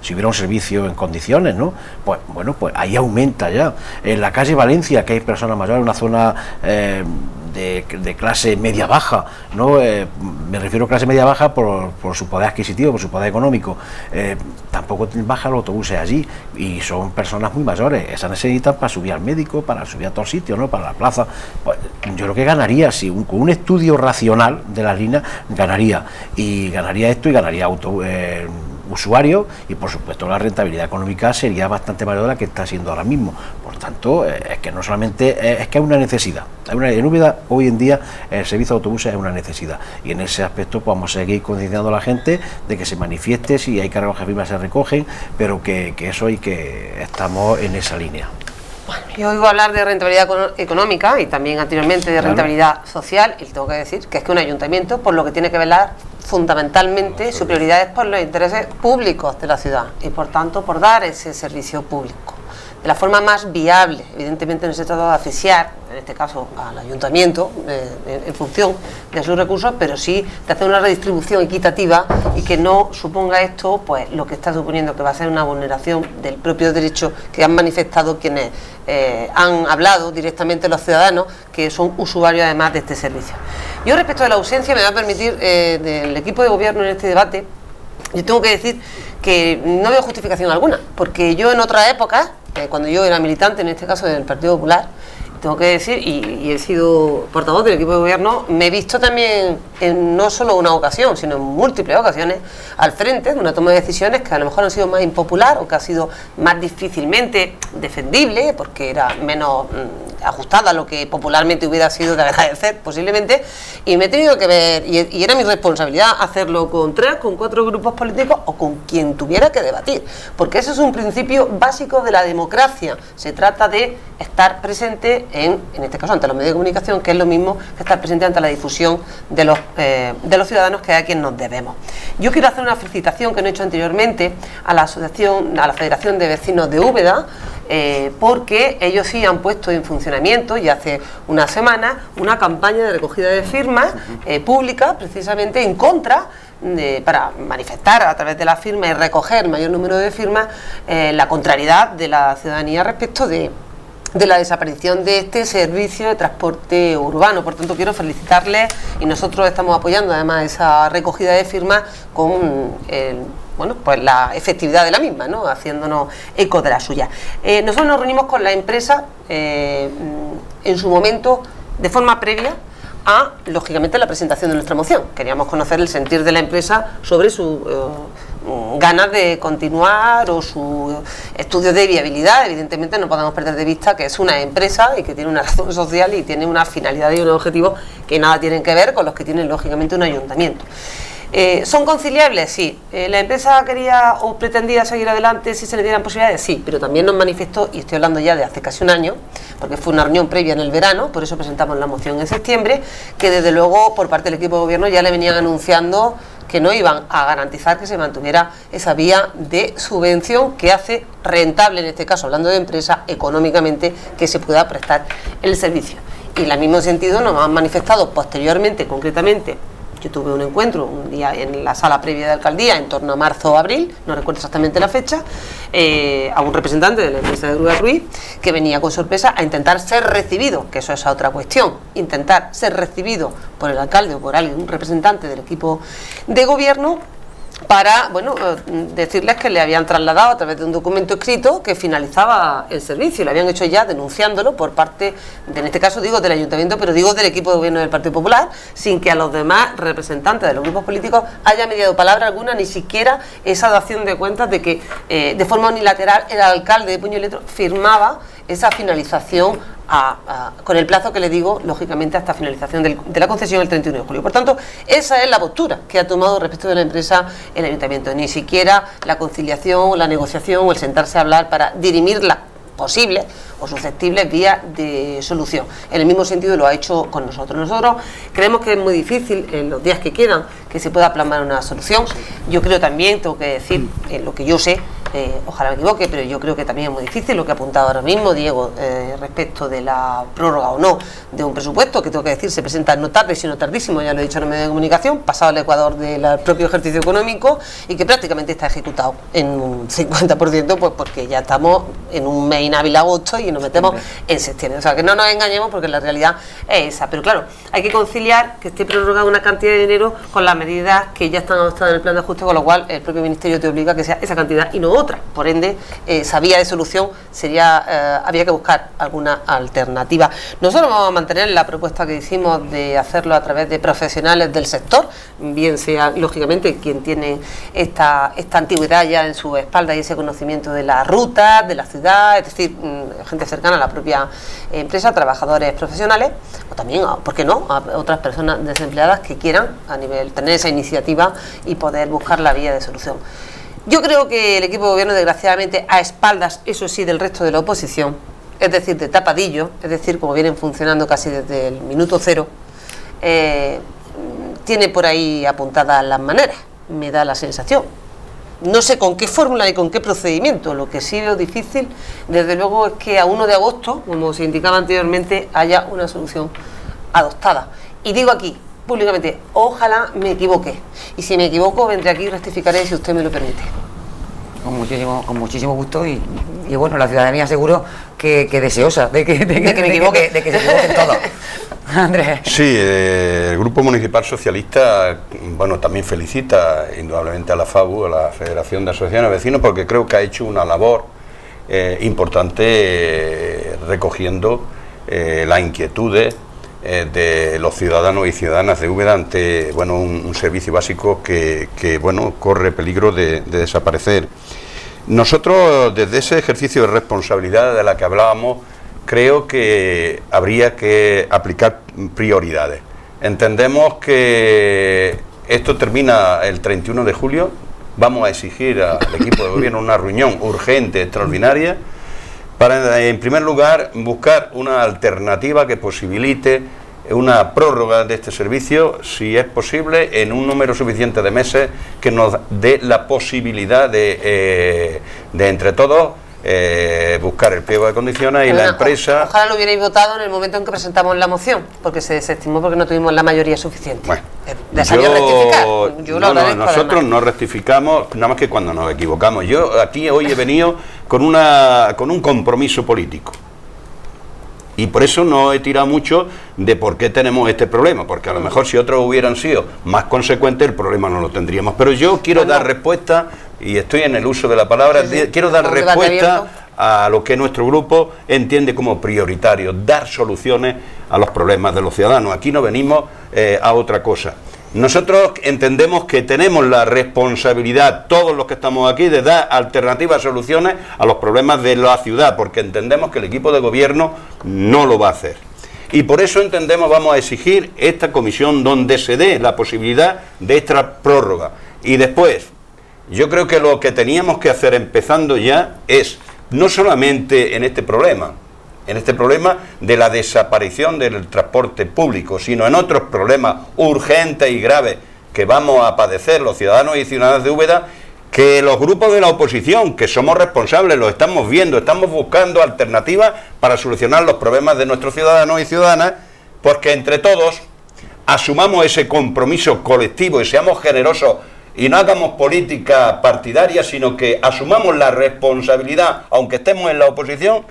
Si hubiera un servicio en condiciones, ¿no? Pues bueno, pues ahí aumenta ya. En la calle Valencia, que hay personas mayores, una zona de clase media-baja, ¿no? Me refiero a clase media-baja por su poder adquisitivo, por su poder económico. Tampoco bajan los autobuses allí, y son personas muy mayores. Esas necesitan para subir al médico, para subir a todos sitios, ¿no? Para la plaza. Pues yo creo que ganaría, si con un estudio racional de las líneas, ganaría esto, y ganaría usuarios, y por supuesto la rentabilidad económica sería bastante mayor de la que está siendo ahora mismo. Por tanto, es que no solamente es que hay una necesidad. En Úbeda hoy en día el servicio de autobuses es una necesidad, y en ese aspecto pues, vamos a seguir concienciando a la gente de que se manifieste, si hay que recoger firmas se recogen, pero que eso, y que estamos en esa línea. Bueno, yo oigo hablar de rentabilidad económica y también anteriormente de rentabilidad social, y tengo que decir que es que un ayuntamiento, por lo que tiene que velar fundamentalmente, su prioridad es por los intereses públicos de la ciudad, y por tanto por dar ese servicio público de la forma más viable. Evidentemente no se trata de asfixiar, en este caso al ayuntamiento, en función de sus recursos, pero sí de hacer una redistribución equitativa, y que no suponga esto pues lo que está suponiendo, que va a ser una vulneración del propio derecho que han manifestado quienes han hablado directamente los ciudadanos, que son usuarios además de este servicio. Yo, respecto de la ausencia, me va a permitir del equipo de gobierno en este debate, yo tengo que decir que no veo justificación alguna, porque yo en otras épocas, cuando yo era militante, en este caso del Partido Popular, tengo que decir, y he sido portavoz del equipo de gobierno, me he visto también en no solo una ocasión, sino en múltiples ocasiones al frente de una toma de decisiones que a lo mejor han sido más impopular, o que ha sido más difícilmente defendible, porque era menos ajustada a lo que popularmente hubiera sido de agradecer posiblemente, y me he tenido que ver, y era mi responsabilidad hacerlo con 3, con 4 grupos políticos, o con quien tuviera que debatir, porque ese es un principio básico de la democracia. Se trata de estar presente en este caso ante los medios de comunicación, que es lo mismo que estar presente ante la difusión de los ciudadanos, que es a quien nos debemos. Yo quiero hacer una felicitación que no he hecho anteriormente a la Federación de Vecinos de Úbeda, porque ellos sí han puesto en funcionamiento, y hace una semana, una campaña de recogida de firmas pública, precisamente en contra, para manifestar a través de la firma y recoger el mayor número de firmas la contrariedad de la ciudadanía respecto de de la desaparición de este servicio de transporte urbano. Por tanto, quiero felicitarles y nosotros estamos apoyando además esa recogida de firmas con pues la efectividad de la misma, ¿no? Haciéndonos eco de la suya. Nosotros nos reunimos con la empresa en su momento de forma previa a, lógicamente, la presentación de nuestra moción. Queríamos conocer el sentir de la empresa sobre su ganas de continuar o su estudio de viabilidad. Evidentemente no podemos perder de vista que es una empresa y que tiene una razón social y tiene una finalidad y unos objetivos que nada tienen que ver con los que tiene lógicamente un ayuntamiento. ¿Son conciliables? Sí. ¿La empresa quería o pretendía seguir adelante si se le dieran posibilidades? Sí, pero también nos manifestó, y estoy hablando ya de hace casi un año, porque fue una reunión previa en el verano, por eso presentamos la moción en septiembre, que desde luego por parte del equipo de gobierno ya le venían anunciando que no iban a garantizar que se mantuviera esa vía de subvención que hace rentable, en este caso hablando de empresa, económicamente que se pueda prestar el servicio. Y en el mismo sentido nos han manifestado posteriormente, concretamente. Yo tuve un encuentro un día en la sala previa de alcaldía, en torno a marzo o abril, no recuerdo exactamente la fecha, a un representante de la empresa de Grúa Ruiz, que venía con sorpresa a intentar ser recibido, que eso es otra cuestión, intentar ser recibido por el alcalde o por alguien, un representante del equipo de gobierno, para decirles que le habían trasladado a través de un documento escrito que finalizaba el servicio. Lo habían hecho ya denunciándolo por parte, en este caso digo del ayuntamiento, pero digo del equipo de gobierno del Partido Popular, sin que a los demás representantes de los grupos políticos haya mediado palabra alguna, ni siquiera esa dación de cuentas de que de forma unilateral el alcalde de puño y letra firmaba esa finalización con el plazo que le digo, lógicamente, hasta finalización de la concesión el 31 de julio. Por tanto, esa es la postura que ha tomado respecto de la empresa el ayuntamiento. Ni siquiera la conciliación, la negociación o el sentarse a hablar para dirimir las posibles o susceptibles vías de solución. En el mismo sentido lo ha hecho con nosotros. Nosotros creemos que es muy difícil en los días que quedan que se pueda plasmar una solución. Yo creo también, tengo que decir, en lo que yo sé, ojalá me equivoque, pero yo creo que también es muy difícil lo que ha apuntado ahora mismo Diego respecto de la prórroga o no de un presupuesto, que tengo que decir se presenta no tarde sino tardísimo, ya lo he dicho en el medio de comunicación, pasado el Ecuador del propio ejercicio económico y que prácticamente está ejecutado en un 50%, pues porque ya estamos en un mes inhábil agosto y nos metemos en septiembre. O sea, que no nos engañemos porque la realidad es esa. Pero claro, hay que conciliar que esté prorrogada una cantidad de dinero con las medidas que ya están adoptadas en el plan de ajuste, con lo cual el propio Ministerio te obliga a que sea esa cantidad y no otra. Por ende, esa vía de solución habría que buscar alguna alternativa. Nosotros vamos a mantener la propuesta que hicimos de hacerlo a través de profesionales del sector, bien sea, lógicamente, quien tiene esta antigüedad ya en su espalda y ese conocimiento de la ruta, de la ciudad, es decir, gente cercana a la propia empresa, trabajadores profesionales, o también, ¿por qué no?, a otras personas desempleadas que quieran tener esa iniciativa y poder buscar la vía de solución. Yo creo que el equipo de gobierno, desgraciadamente, a espaldas, eso sí, del resto de la oposición, es decir, de tapadillo, es decir, como vienen funcionando casi desde el minuto cero, tiene por ahí apuntadas las maneras, me da la sensación. No sé con qué fórmula ni con qué procedimiento. Lo que sí veo difícil, desde luego, es que a 1 de agosto, como se indicaba anteriormente, haya una solución adoptada. Y digo aquí, públicamente, ojalá me equivoque. Y si me equivoco, vendré aquí y rectificaré si usted me lo permite. Con muchísimo gusto y bueno, la ciudadanía seguro que deseosa de que me equivoque, de que se equivoquen todos. Andrés. Sí, el Grupo Municipal Socialista, bueno, también felicita indudablemente a la FABU, a la Federación de Asociaciones de Vecinos, porque creo que ha hecho una labor importante recogiendo las inquietudes de los ciudadanos y ciudadanas de Úbeda ante un servicio básico que corre peligro de desaparecer. Nosotros, desde ese ejercicio de responsabilidad de la que hablábamos, creo que habría que aplicar prioridades. Entendemos que esto termina el 31 de julio, vamos a exigir al equipo de gobierno una reunión urgente, extraordinaria, para, en primer lugar, buscar una alternativa que posibilite una prórroga de este servicio, si es posible, en un número suficiente de meses que nos dé la posibilidad de entre todos, buscar el pliego de condiciones y la empresa... Ojalá lo hubierais votado en el momento en que presentamos la moción, porque se desestimó porque no tuvimos la mayoría suficiente. Bueno, nosotros no rectificamos, nada más que cuando nos equivocamos. Yo aquí hoy he venido con un compromiso político. Y por eso no he tirado mucho de por qué tenemos este problema, porque a lo mejor si otros hubieran sido más consecuentes, el problema no lo tendríamos. Pero yo quiero dar respuesta, y estoy en el uso de la palabra, quiero dar respuesta a lo que nuestro grupo entiende como prioritario, dar soluciones a los problemas de los ciudadanos. Aquí no venimos a otra cosa. Nosotros entendemos que tenemos la responsabilidad, todos los que estamos aquí, de dar alternativas, soluciones a los problemas de la ciudad, porque entendemos que el equipo de gobierno no lo va a hacer. Y por eso entendemos, vamos a exigir esta comisión donde se dé la posibilidad de esta prórroga. Y después, yo creo que lo que teníamos que hacer empezando ya es, no solamente en este problema de la desaparición del transporte público, sino en otros problemas urgentes y graves que vamos a padecer los ciudadanos y ciudadanas de Úbeda, que los grupos de la oposición, que somos responsables, lo estamos viendo, estamos buscando alternativas para solucionar los problemas de nuestros ciudadanos y ciudadanas, porque entre todos asumamos ese compromiso colectivo y seamos generosos y no hagamos política partidaria, sino que asumamos la responsabilidad, aunque estemos en la oposición,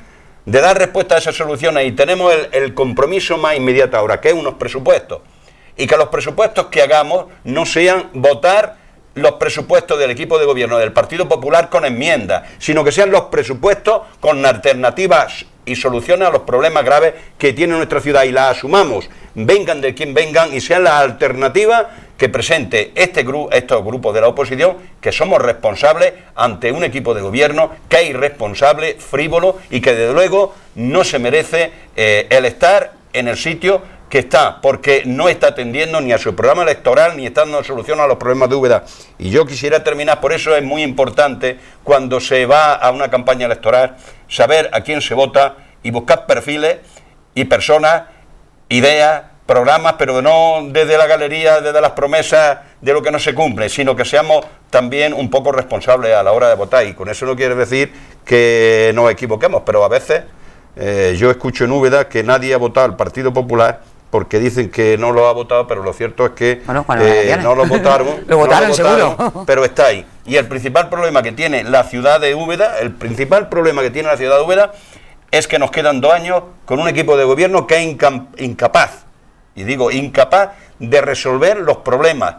de dar respuesta a esas soluciones. Y tenemos el compromiso más inmediato ahora, que es unos presupuestos, y que los presupuestos que hagamos no sean votar los presupuestos del equipo de gobierno del Partido Popular con enmiendas, sino que sean los presupuestos con alternativas y soluciones a los problemas graves que tiene nuestra ciudad, y las asumamos, vengan de quien vengan, y sean las alternativas que presente estos grupos de la oposición, que somos responsables ante un equipo de gobierno que es irresponsable, frívolo, y que desde luego no se merece el estar en el sitio que está, porque no está atendiendo ni a su programa electoral, ni está dando solución a los problemas de Úbeda. Y yo quisiera terminar, por eso es muy importante, cuando se va a una campaña electoral, saber a quién se vota y buscar perfiles y personas, ideas, programas, pero no desde la galería, desde las promesas de lo que no se cumple, sino que seamos también un poco responsables a la hora de votar. Y con eso no quiere decir que nos equivoquemos, pero a veces yo escucho en Úbeda que nadie ha votado al Partido Popular porque dicen que no lo ha votado, pero lo cierto es que no lo votaron, lo votaron seguro, pero está ahí. Y el principal problema que tiene la ciudad de Úbeda, es que nos quedan 2 años con un equipo de gobierno que es incapaz, y digo incapaz, de resolver los problemas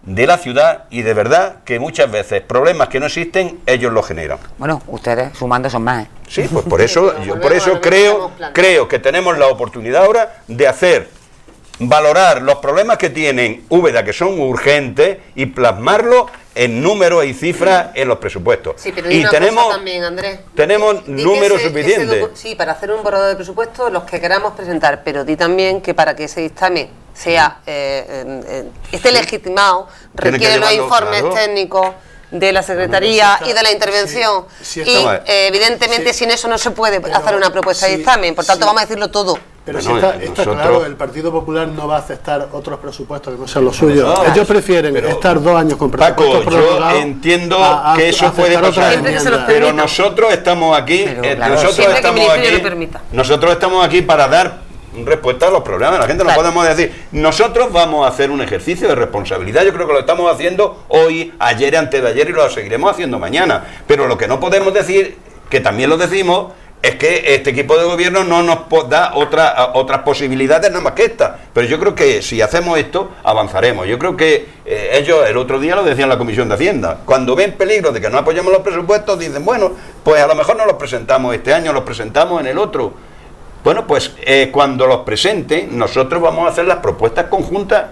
de la ciudad, y de verdad que muchas veces problemas que no existen, ellos los generan. Bueno, ustedes sumando son más, ¿eh? Sí, pues por eso, creo que tenemos la oportunidad ahora de valorar los problemas que tienen Úbeda, que son urgentes, y plasmarlo en números y cifras en los presupuestos. Sí, pero y tenemos también, Andrés, tenemos números suficientes. Sí, para hacer un borrador de presupuestos, los que queramos presentar, pero di también que para que ese dictamen sea esté legitimado, requiere los informes técnicos de la Secretaría y de la intervención, evidentemente sin eso no se puede hacer una propuesta de dictamen, por tanto vamos a decirlo todo. Pero si está claro, el Partido Popular no va a aceptar otros presupuestos que no sean los suyos. Ellos prefieren estar 2 años con presupuestos prorrogados. Yo entiendo que eso puede pasar, pero nosotros estamos aquí, nosotros estamos aquí para dar respuesta a los problemas. La gente no podemos decir, nosotros vamos a hacer un ejercicio de responsabilidad. Yo creo que lo estamos haciendo hoy, ayer, antes de ayer, y lo seguiremos haciendo mañana. Pero lo que no podemos decir, que también lo decimos, es que este equipo de gobierno no nos da otras posibilidades nada más que esta. Pero yo creo que si hacemos esto, avanzaremos. Yo creo que ellos el otro día lo decían en la Comisión de Hacienda. Cuando ven peligro de que no apoyemos los presupuestos, dicen, bueno, pues a lo mejor no los presentamos este año, los presentamos en el otro. Bueno, pues cuando los presenten, nosotros vamos a hacer las propuestas conjuntas,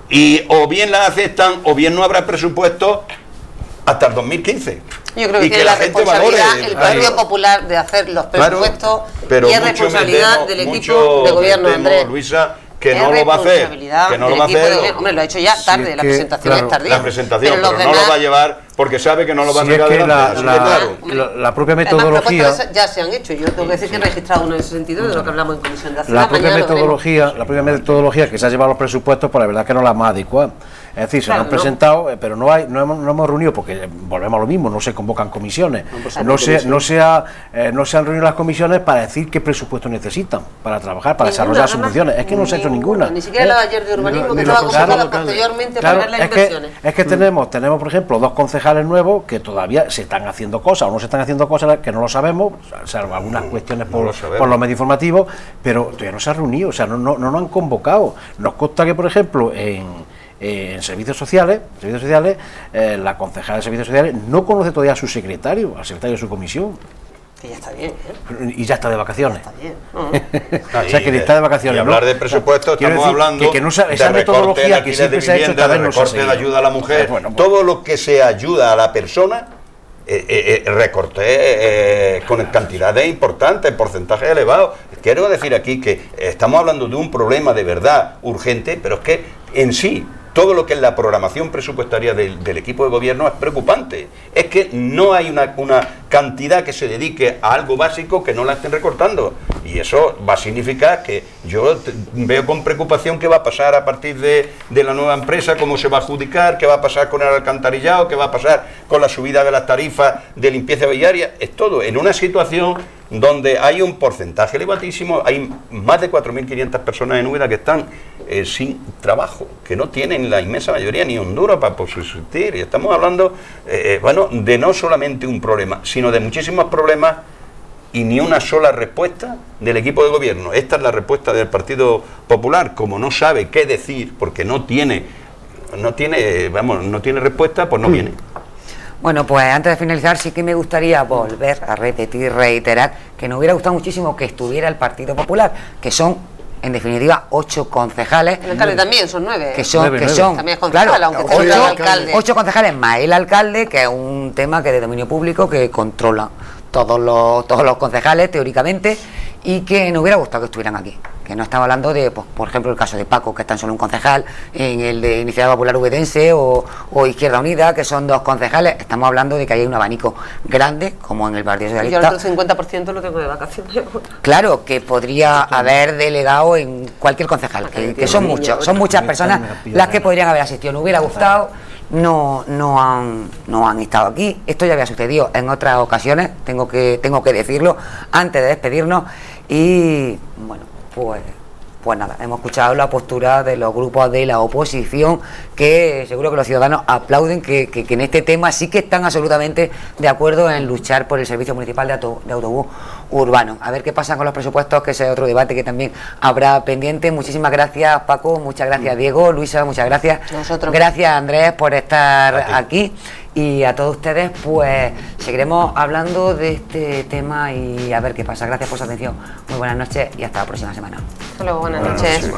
y o bien las aceptan o bien no habrá presupuesto hasta el 2015. Yo creo que tiene la responsabilidad el Partido Popular de hacer los presupuestos, pero y es responsabilidad del equipo de gobierno, Andrés. Luisa, que no lo va a hacer, hombre, lo ha hecho ya tarde, la presentación es tardía. La presentación, pero no lo va a llevar porque sabe que no lo va a sacar adelante. La propia metodología... Las ya se han hecho, yo tengo que decir que he registrado uno en ese sentido de lo que hablamos en Comisión de Hacienda. La propia metodología que se ha llevado los presupuestos, pues la verdad es que no la más adecuada. Es decir, se nos han presentado, pero no hemos reunido, porque volvemos a lo mismo, no se convocan comisiones, no se han reunido las comisiones para decir qué presupuesto necesitan para trabajar, para desarrollar sus funciones. Es que no se ha hecho ninguna. Ni siquiera la de ayer de urbanismo, que estaba convocada posteriormente para ver las inversiones. Es que tenemos, por ejemplo, 2 concejales concejales nuevos que todavía se están haciendo cosas o no se están haciendo cosas que no lo sabemos, salvo algunas cuestiones por los medios informativos, pero todavía no se ha reunido, o sea, no nos han convocado. Nos consta que, por ejemplo, en servicios sociales, la concejala de servicios sociales no conoce todavía a su secretario, al secretario de su comisión. Que ya está bien, Y ya está de vacaciones. Está bien. O sea, que está de vacaciones. Y hablar de presupuesto, estamos hablando que no sabe, de esa metodología que de siempre se ha hecho, vivienda, de recorte de ayuda a la mujer, todo lo que se ayuda a la persona, recorté con cantidades importantes, porcentajes elevados. Quiero decir aquí que estamos hablando de un problema de verdad urgente, pero es que en sí todo lo que es la programación presupuestaria del equipo de gobierno es preocupante. Es que no hay una cantidad que se dedique a algo básico que no la estén recortando. Y eso va a significar que yo veo con preocupación qué va a pasar a partir de la nueva empresa, cómo se va a adjudicar, qué va a pasar con el alcantarillado, qué va a pasar con la subida de las tarifas de limpieza viaria. Es todo en una situación donde hay un porcentaje elevadísimo, hay más de 4.500 personas en Úbeda que están sin trabajo, que no tienen la inmensa mayoría ni un duro para subsistir. Y estamos hablando, de no solamente un problema, sino de muchísimos problemas y ni una sola respuesta del equipo de gobierno. Esta es la respuesta del Partido Popular, como no sabe qué decir, porque no tiene respuesta, pues no viene. Bueno, pues antes de finalizar sí que me gustaría volver a repetir, reiterar que nos hubiera gustado muchísimo que estuviera el Partido Popular, que son en definitiva 8 concejales. El alcalde también son 9. Que son también es concejal, claro, aunque sea el alcalde. 8 concejales más el alcalde, que es un tema que es de dominio público, que controla todos los concejales teóricamente, y que nos hubiera gustado que estuvieran aquí. Que no estamos hablando de, pues, por ejemplo, el caso de Paco, que es tan solo un concejal, en el de Iniciativa Popular Ubedense o Izquierda Unida, que son 2 concejales. Estamos hablando de que hay un abanico grande, como en el Partido Socialista. Yo el otro 50% lo tengo de vacaciones. Claro, que podría haber delegado en cualquier concejal, que son muchos, son muchas personas las que podrían haber asistido. Nos hubiera gustado, no han estado aquí. Esto ya había sucedido en otras ocasiones, tengo que decirlo antes de despedirnos. Y bueno, pues nada, hemos escuchado la postura de los grupos de la oposición, que seguro que los ciudadanos aplauden que en este tema sí que están absolutamente de acuerdo en luchar por el servicio municipal de autobús urbano. A ver qué pasa con los presupuestos, que ese es otro debate que también habrá pendiente. Muchísimas gracias, Paco, muchas gracias, Diego, Luisa, muchas gracias. Nosotros. Gracias, Andrés, por estar aquí. Y a todos ustedes, pues seguiremos hablando de este tema y a ver qué pasa. Gracias por su atención. Muy buenas noches y hasta la próxima semana. Hasta luego, buenas noches.